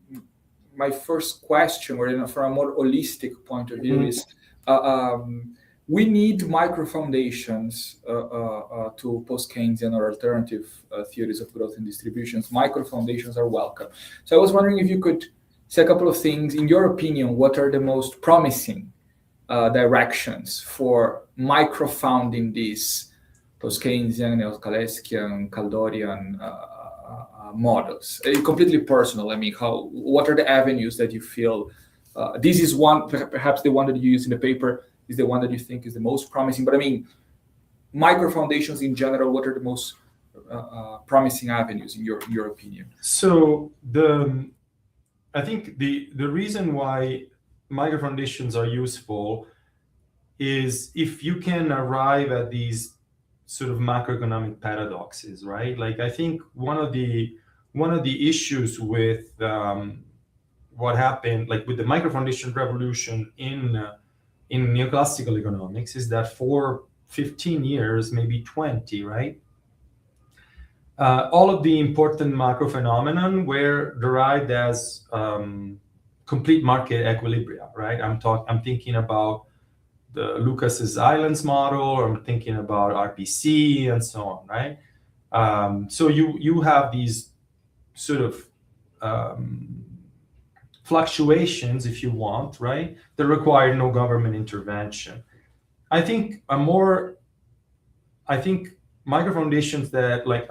first question, or from a more holistic point of view, is we need micro foundations to post-Keynesian or alternative theories of growth and distributions. Micro foundations are welcome. So I was wondering if you could say a couple of things. In your opinion, what are the most promising directions for micro-founding these post-Keynesian, neo-Kaleskian, Kaldorian models? Completely personal. I mean, what are the avenues that you feel this is one, perhaps the one that you use in the paper is the one that you think is the most promising? But I mean, micro foundations in general, what are the most promising avenues in your opinion? So I think the reason why micro foundations are useful is if you can arrive at these sort of macroeconomic paradoxes, right? Like I think one of the issues with what happened, like with the micro foundation revolution in neoclassical economics, is that for 15 years, maybe 20, right? All of the important macro phenomenon were derived as complete market equilibria, right? I'm thinking about the Lucas's Islands model, I'm thinking about RPC and so on, right? So you have these sort of fluctuations, if you want, right, that require no government intervention. I think micro foundations that, like,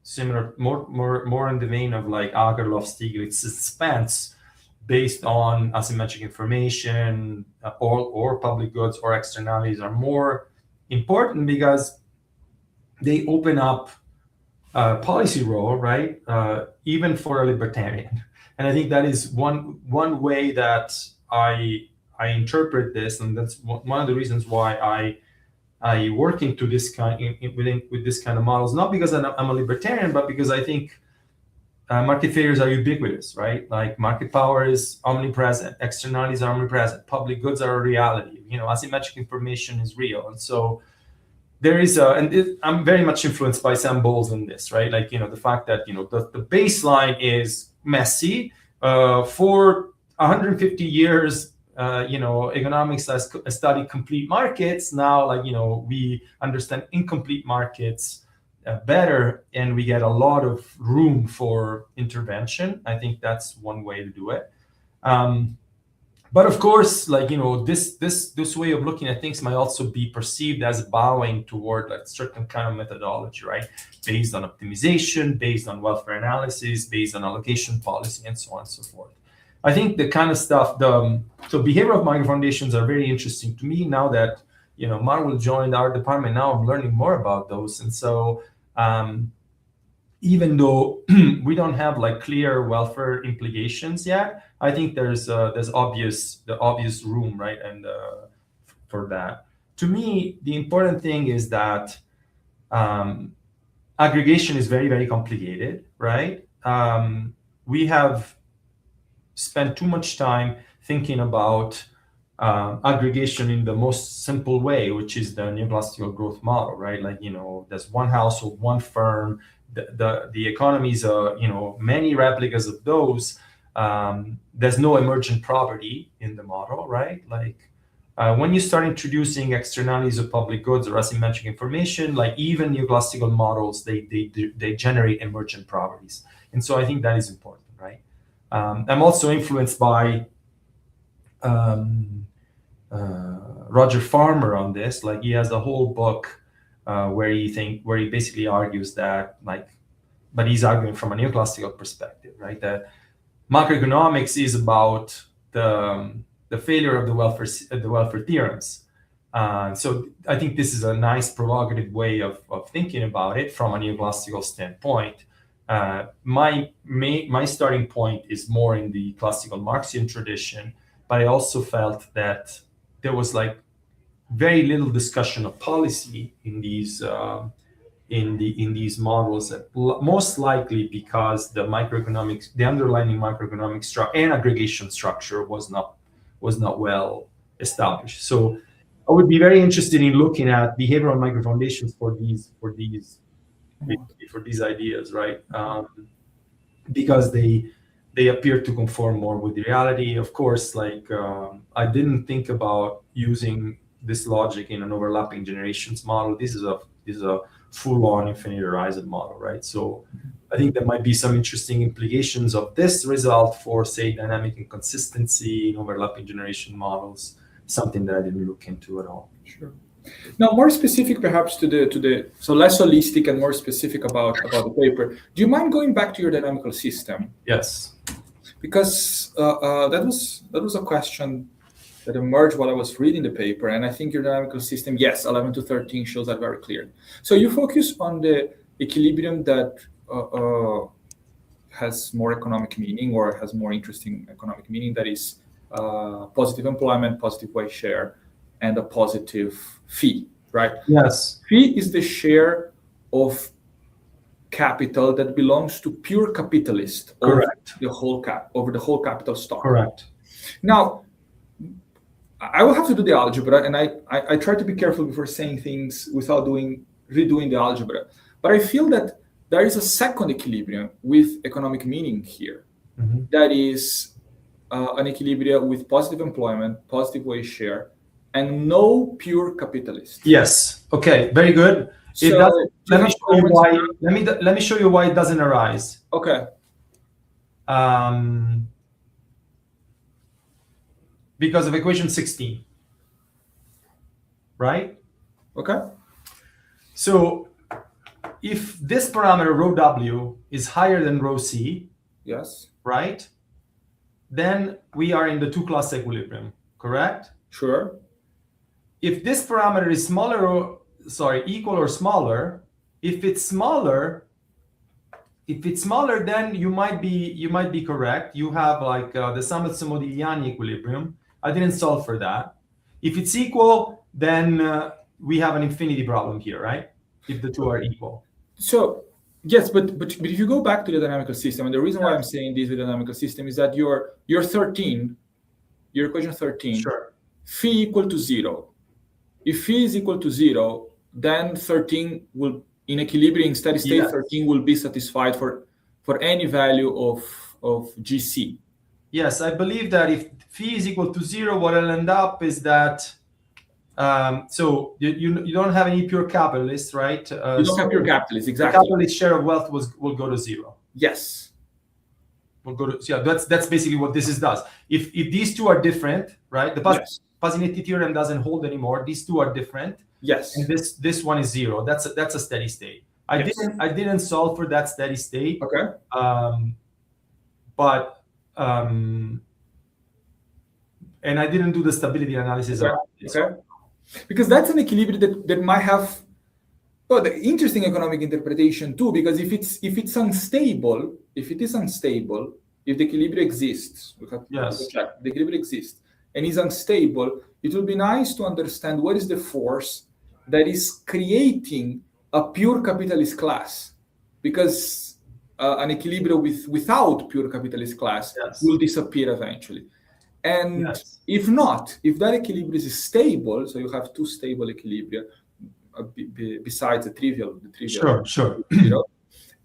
similar, more in the vein of like Akerlof, Stiglitz, Spence, based on asymmetric information or public goods or externalities, are more important because they open up policy role, right? Even for a libertarian. And I think that is one way that I interpret this, and that's one of the reasons why I work into this kind with this kind of models. Not because I'm a libertarian, but because I think market failures are ubiquitous, right? Like market power is omnipresent, externalities are omnipresent, public goods are a reality. Asymmetric information is real, and so there is I'm very much influenced by Sam Bowles in this, right? Like, the fact that, the baseline is messy. For 150 years, economics has studied complete markets. Now, like, we understand incomplete markets better, and we get a lot of room for intervention. I think that's one way to do it. But of course, like, this way of looking at things might also be perceived as bowing toward like certain kind of methodology, right? Based on optimization, based on welfare analysis, based on allocation policy, and so on and so forth. I think the kind of stuff, so behavioral micro foundations are very interesting to me now that, Marvel joined our department. Now I'm learning more about those. And so even though we don't have like clear welfare implications yet, I think there's obvious room, right, and for that. To me, the important thing is that aggregation is very, very complicated, right? We have spent too much time thinking about aggregation in the most simple way, which is the neoclassical growth model, right? Like, there's one household, one firm. The economies are, many replicas of those. There's no emergent property in the model, right? Like when you start introducing externalities of public goods or asymmetric information, like even neoclassical models, they generate emergent properties. And so I think that is important, right? I'm also influenced by Roger Farmer on this. Like, he has a whole book where he basically argues that, like, but he's arguing from a neoclassical perspective, right? That macroeconomics is about the failure of the welfare theorems. So I think this is a nice provocative way of thinking about it from a neoclassical standpoint. My starting point is more in the classical Marxian tradition, but I also felt that there was like very little discussion of policy in these models, most likely because the underlying macroeconomic structure and aggregation structure was not well established. So I would be very interested in looking at behavioral micro foundations for these ideas, right? Because they appear to conform more with the reality. Of course, like I didn't think about using this logic in an overlapping generations model. This is a full-on infinite horizon model, right? So I think there might be some interesting implications of this result for, say, dynamic inconsistency in overlapping generation models, something that I didn't look into at all. Sure. Now, more specific perhaps to the so less holistic and more specific about the paper. Do you mind going back to your dynamical system? Yes. Because that was a question that emerged while I was reading the paper, and I think your dynamical system, yes, 11 to 13 shows that very clear. So you focus on the equilibrium that has more economic meaning or has more interesting economic meaning, that is positive employment, positive wage share, and a positive fee, right? Yes. Fee is the share of capital that belongs to pure capitalist. Correct. Over the whole capital stock. Correct. Now, I will have to do the algebra, and I try to be careful before saying things without redoing the algebra. But I feel that there is a second equilibrium with economic meaning here. Mm-hmm. That is an equilibrium with positive employment, positive wage share, and no pure capitalist. Yes. Okay. Very good. So let me show you why. Let me show you why it doesn't arise. Okay. Because of equation 16, right? Okay. So if this parameter rho W is higher than rho C, yes, right? Then we are in the two-class equilibrium, correct? Sure. If this parameter is equal or smaller, if it's smaller, if it's smaller, then you might be correct. You have like the Samuelson-Modigliani equilibrium. I didn't solve for that. If it's equal, then we have an infinity problem here, right? If the two are equal. So yes, but if you go back to the dynamical system, and the reason why I'm saying this with the dynamical system is that your 13, your equation 13, Sure. phi equal to 0. If phi is equal to 0, then 13 will, in equilibrium steady state, Yes. 13 will be satisfied for any value of GC. Yes, I believe that if phi is equal to 0, what will end up is that so you don't have any pure capitalists, right? You don't have pure capitalists, The exactly. capitalist share of wealth will go to 0. Yes. Will go to, yeah. That's basically what this does. If these two are different, right? The Yes. Pazzinetti theorem doesn't hold anymore. These two are different. Yes. And this one is 0. That's a steady state. Yes. I didn't solve for that steady state. Okay. And I didn't do the stability analysis. Okay. Because that's an equilibrium that might have the interesting economic interpretation too. Because if it's unstable, if it is unstable, if the equilibrium exists, we have to check the equilibrium exists and is unstable, it will be nice to understand what is the force that is creating a pure capitalist class, because an equilibrium without pure capitalist class will disappear eventually. And if not, if that equilibrium is stable, so you have two stable equilibria besides the trivial. Sure.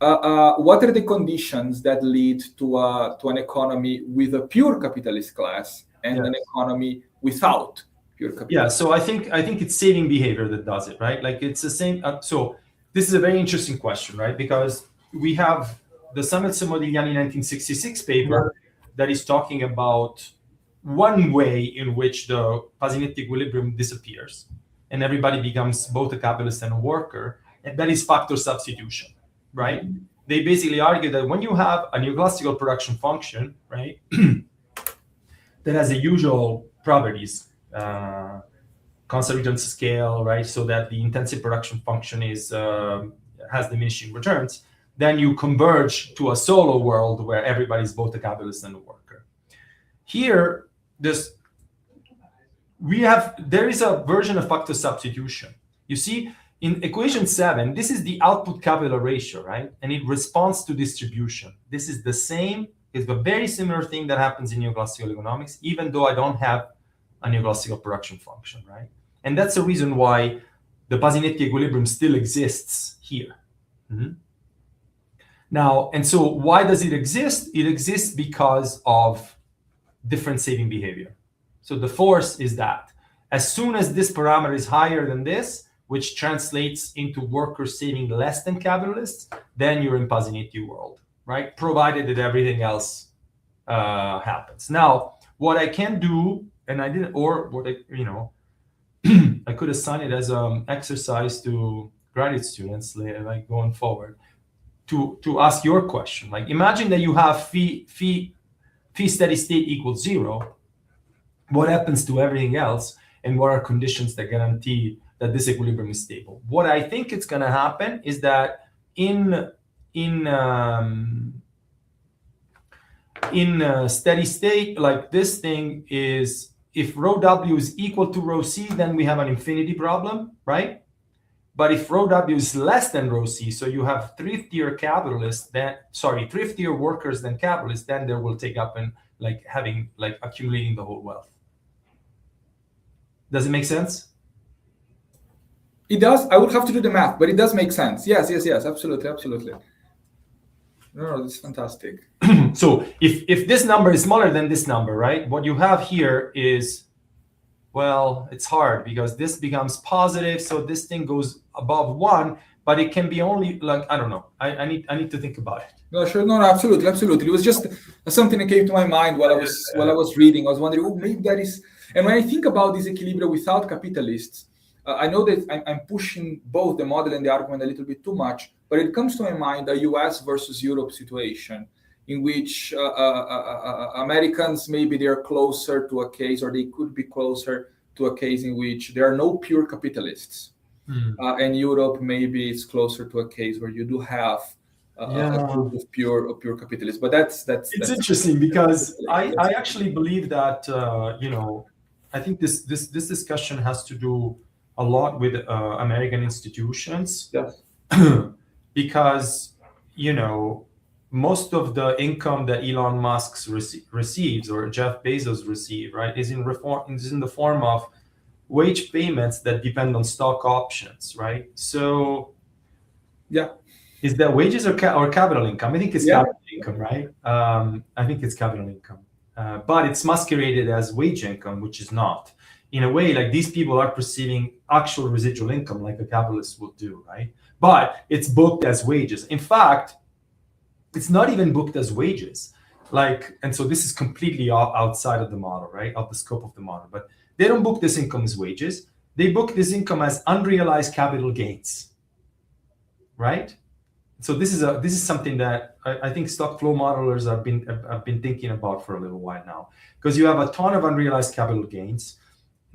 What are the conditions that lead to an economy with a pure capitalist class and an economy without pure capitalist? Yeah, so I think it's saving behavior that does it, right? Like it's the same. So this is a very interesting question, right? Because we have the Samuelson-Modigliani 1966 paper that is talking about one way in which the Pazzinetti equilibrium disappears and everybody becomes both a capitalist and a worker, and that is factor substitution, right? They basically argue that when you have a neoclassical production function, right, that has the usual properties, constant returns to scale, right, so that the intensive production function is has diminishing returns, then you converge to a solo world where everybody's both a capitalist and a worker. Here, there is a version of factor substitution. You see, in equation 7, this is the output capital ratio, right? And it responds to distribution. This is the same, it's a very similar thing that happens in neoclassical economics, even though I don't have a neoclassical production function, right? And that's the reason why the Pazzinetti equilibrium still exists here. Now, and so why does it exist? It exists because of different saving behavior. So the force is that as soon as this parameter is higher than this, which translates into workers saving less than capitalists, then you're in Pazzinetti world, right? Provided that everything else happens. Now, what I can do, and I didn't, or what I, I could assign it as an exercise to graduate students, like going forward, to ask your question. Like, imagine that you have phi steady state equals 0. What happens to everything else, and what are conditions that guarantee that this equilibrium is stable? What I think it's going to happen is that in steady state, like this thing is, if rho W is equal to rho C, then we have an infinity problem, right? But if rho W is less than rho C, so you have thriftier workers than capitalists, then they will take up and accumulating the whole wealth. Does it make sense? It does. I would have to do the math, but it does make sense. Yes, absolutely. No, this is fantastic. So if this number is smaller than this number, right, what you have here is, well, it's hard because this becomes positive, so this thing goes above 1, but it can be only like, I don't know. I need to think about it. No, sure, no, absolutely. It was just something that came to my mind while I was reading. I was wondering, maybe that is. And when I think about this equilibrium without capitalists, I know that I'm pushing both the model and the argument a little bit too much, but it comes to my mind a US versus Europe situation in which Americans, maybe they're closer to a case, or they could be closer to a case in which there are no pure capitalists. And Europe maybe is closer to a case where you do have group of pure capitalists. But that's interesting, because I actually believe that I think this discussion has to do a lot with American institutions. Yes. Because most of the income that Elon Musk receives, or Jeff Bezos receive, right, is in the form of wage payments that depend on stock options, right? So yeah, is that wages or capital income? I think it's capital income, right? I think it's capital income, but it's masqueraded as wage income, which is not. In a way, like, these people are perceiving actual residual income like a capitalist would do, right? But it's booked as wages. In fact, it's not even booked as wages. And so this is completely outside of the model, right? Of the scope of the model. But they don't book this income as wages. They book this income as unrealized capital gains, right? So this is something that I think stock flow modelers have been thinking about for a little while now, because you have a ton of unrealized capital gains.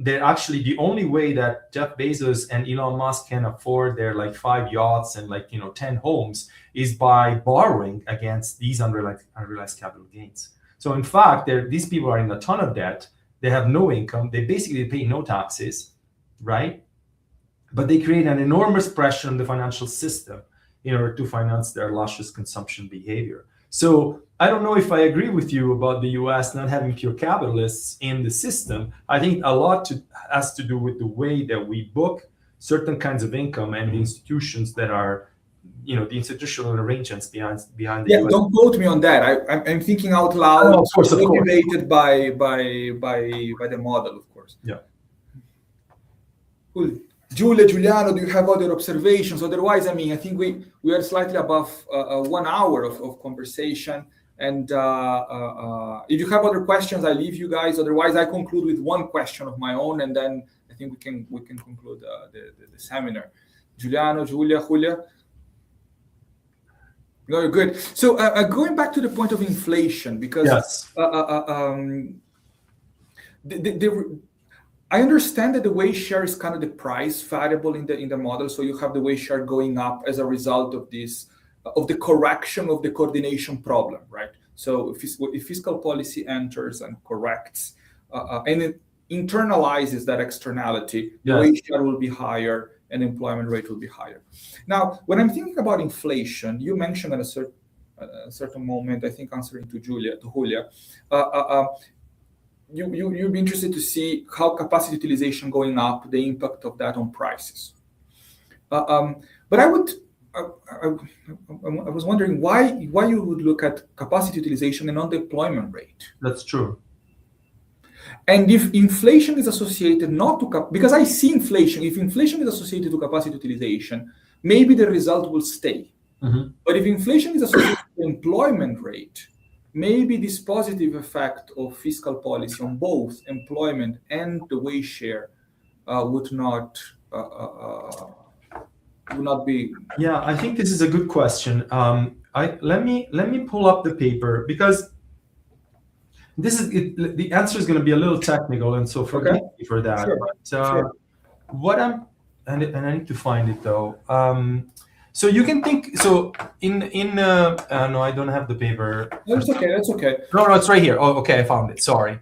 They're actually the only way that Jeff Bezos and Elon Musk can afford their 5 yachts and 10 homes is by borrowing against these unrealized capital gains. So in fact, these people are in a ton of debt. They have no income. They basically pay no taxes, right? But they create an enormous pressure on the financial system in order to finance their luscious consumption behavior. So I don't know if I agree with you about the US not having pure capitalists in the system. I think a lot has to do with the way that we book certain kinds of income and the institutions that are, the institutional arrangements behind the US. Don't quote me on that. I'm thinking out loud. Of course. Motivated by the model, of course. Yeah. Cool. Giulia, Giuliano, do you have other observations? Otherwise, I think we are slightly above 1 hour of conversation. And if you have other questions, I leave you guys. Otherwise, I conclude with one question of my own, and then I think we can conclude the seminar. Giuliano, Julia. Very good. So going back to the point of inflation, because yes. I understand that the wage share is kind of the price variable in the model. So you have the wage share going up as a result of this, of the correction of the coordination problem, right? So if fiscal policy enters and corrects, and it internalizes that externality, the wage share will be higher and employment rate will be higher. Now, when I'm thinking about inflation, you mentioned at a certain moment, I think answering to Julia, you'd be interested to see how capacity utilization going up, the impact of that on prices. But I was wondering why you would look at capacity utilization and not the employment rate. That's true. And if inflation is associated not to because I see inflation, if inflation is associated to capacity utilization, maybe the result will stay. Mm-hmm. But if inflation is associated to employment rate, maybe this positive effect of fiscal policy on both employment and the wage share would not be. Yeah, I think this is a good question. Let me pull up the paper, because this is it, the answer is going to be a little technical, and so forgive me for that. Sure. But what and I need to find it though. So you can think, so no, I don't have the paper. That's okay. No, it's right here. Oh, okay, I found it. Sorry.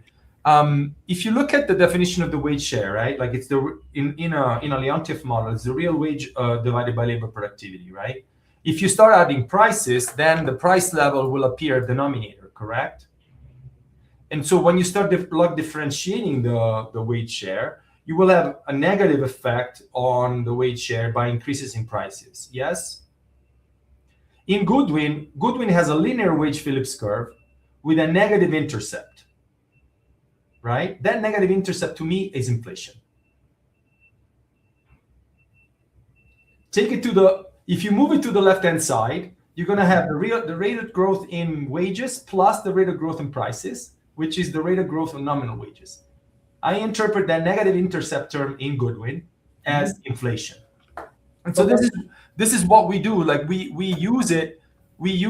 If you look at the definition of the wage share, right? Like it's in a Leontief model, it's the real wage divided by labor productivity, right? If you start adding prices, then the price level will appear denominator, correct? And so when you start differentiating the wage share, you will have a negative effect on the wage share by increases in prices. Yes? In Goodwin has a linear wage Phillips curve with a negative intercept, right? That negative intercept to me is inflation. If you move it to the left-hand side, you're going to have the rate of growth in wages plus the rate of growth in prices, which is the rate of growth of nominal wages. I interpret that negative intercept term in Goodwin as inflation. And so this is what we do. Like we use it. We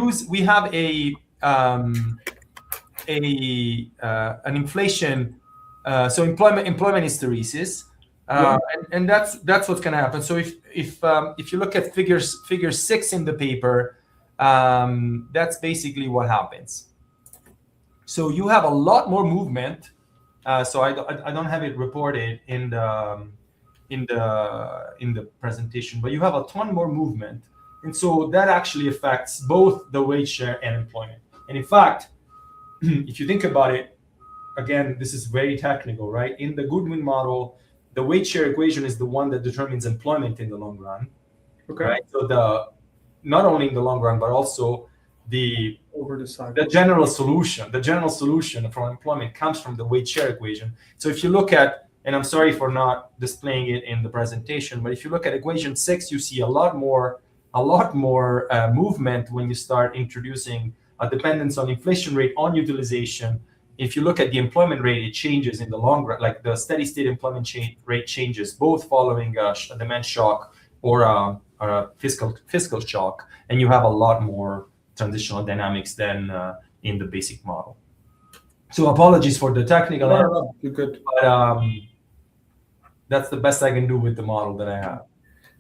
have an inflation. So employment hysteresis, and that's what's going to happen. So if you look at figure 6 in the paper, that's basically what happens. So you have a lot more movement. So I don't have it reported in the presentation, but you have a ton more movement, and so that actually affects both the wage share and employment. And in fact, if you think about it, again, this is very technical, right? In the Goodwin model, the wage share equation is the one that determines employment in the long run. Okay. Right. So not only in the long run, but also over the cycle. The general solution for employment comes from the wage share equation. So if you look at, and I'm sorry for not displaying it in the presentation, but if you look at equation 6, you see a lot more movement when you start introducing a dependence on inflation rate on utilization. If you look at the employment rate, it changes in the long run, like the steady state employment rate changes, both following a demand shock or a fiscal shock, and you have a lot more transitional dynamics than in the basic model. So apologies for the technical answer. No, you're good. But that's the best I can do with the model that I have.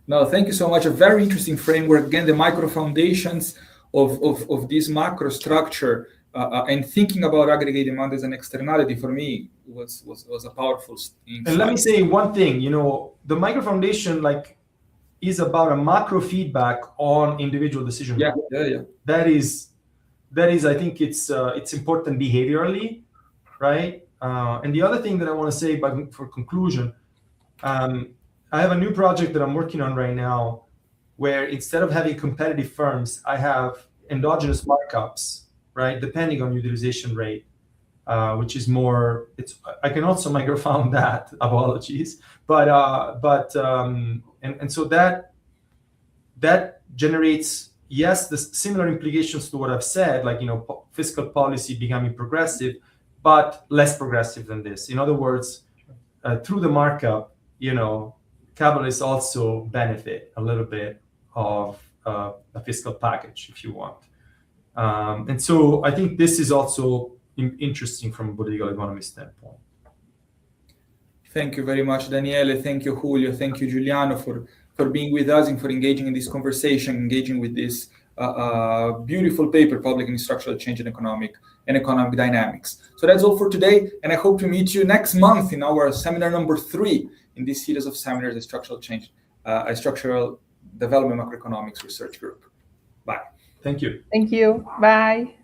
No, thank you so much. A very interesting framework. Again, the micro foundations of this macro structure and thinking about aggregate demand as an externality for me was a powerful insight. And let me say one thing. The micro foundation is about a macro feedback on individual decision. Yeah. That is, I think it's important behaviorally, right? And the other thing that I want to say, for conclusion, I have a new project that I'm working on right now, where instead of having competitive firms, I have endogenous markups, right? Depending on utilization rate, which is more. I can also microfound that. Apologies, and so that generates, yes, the similar implications to what I've said, like fiscal policy becoming progressive, but less progressive than this. In other words, through the markup, capitalists also benefit a little bit of a fiscal package, if you want. And so I think this is also interesting from a political economy standpoint. Thank you very much, Daniele. Thank you, Julio. Thank you, Giuliano, for being with us and for engaging in this conversation, engaging with this beautiful paper, Public and Structural Change in Economic Dynamics. So that's all for today, and I hope to meet you next month in our seminar number 3 in this series of seminars, the Structural Change, Structural Development Macroeconomics Research Group. Bye. Thank you. Thank you. Bye.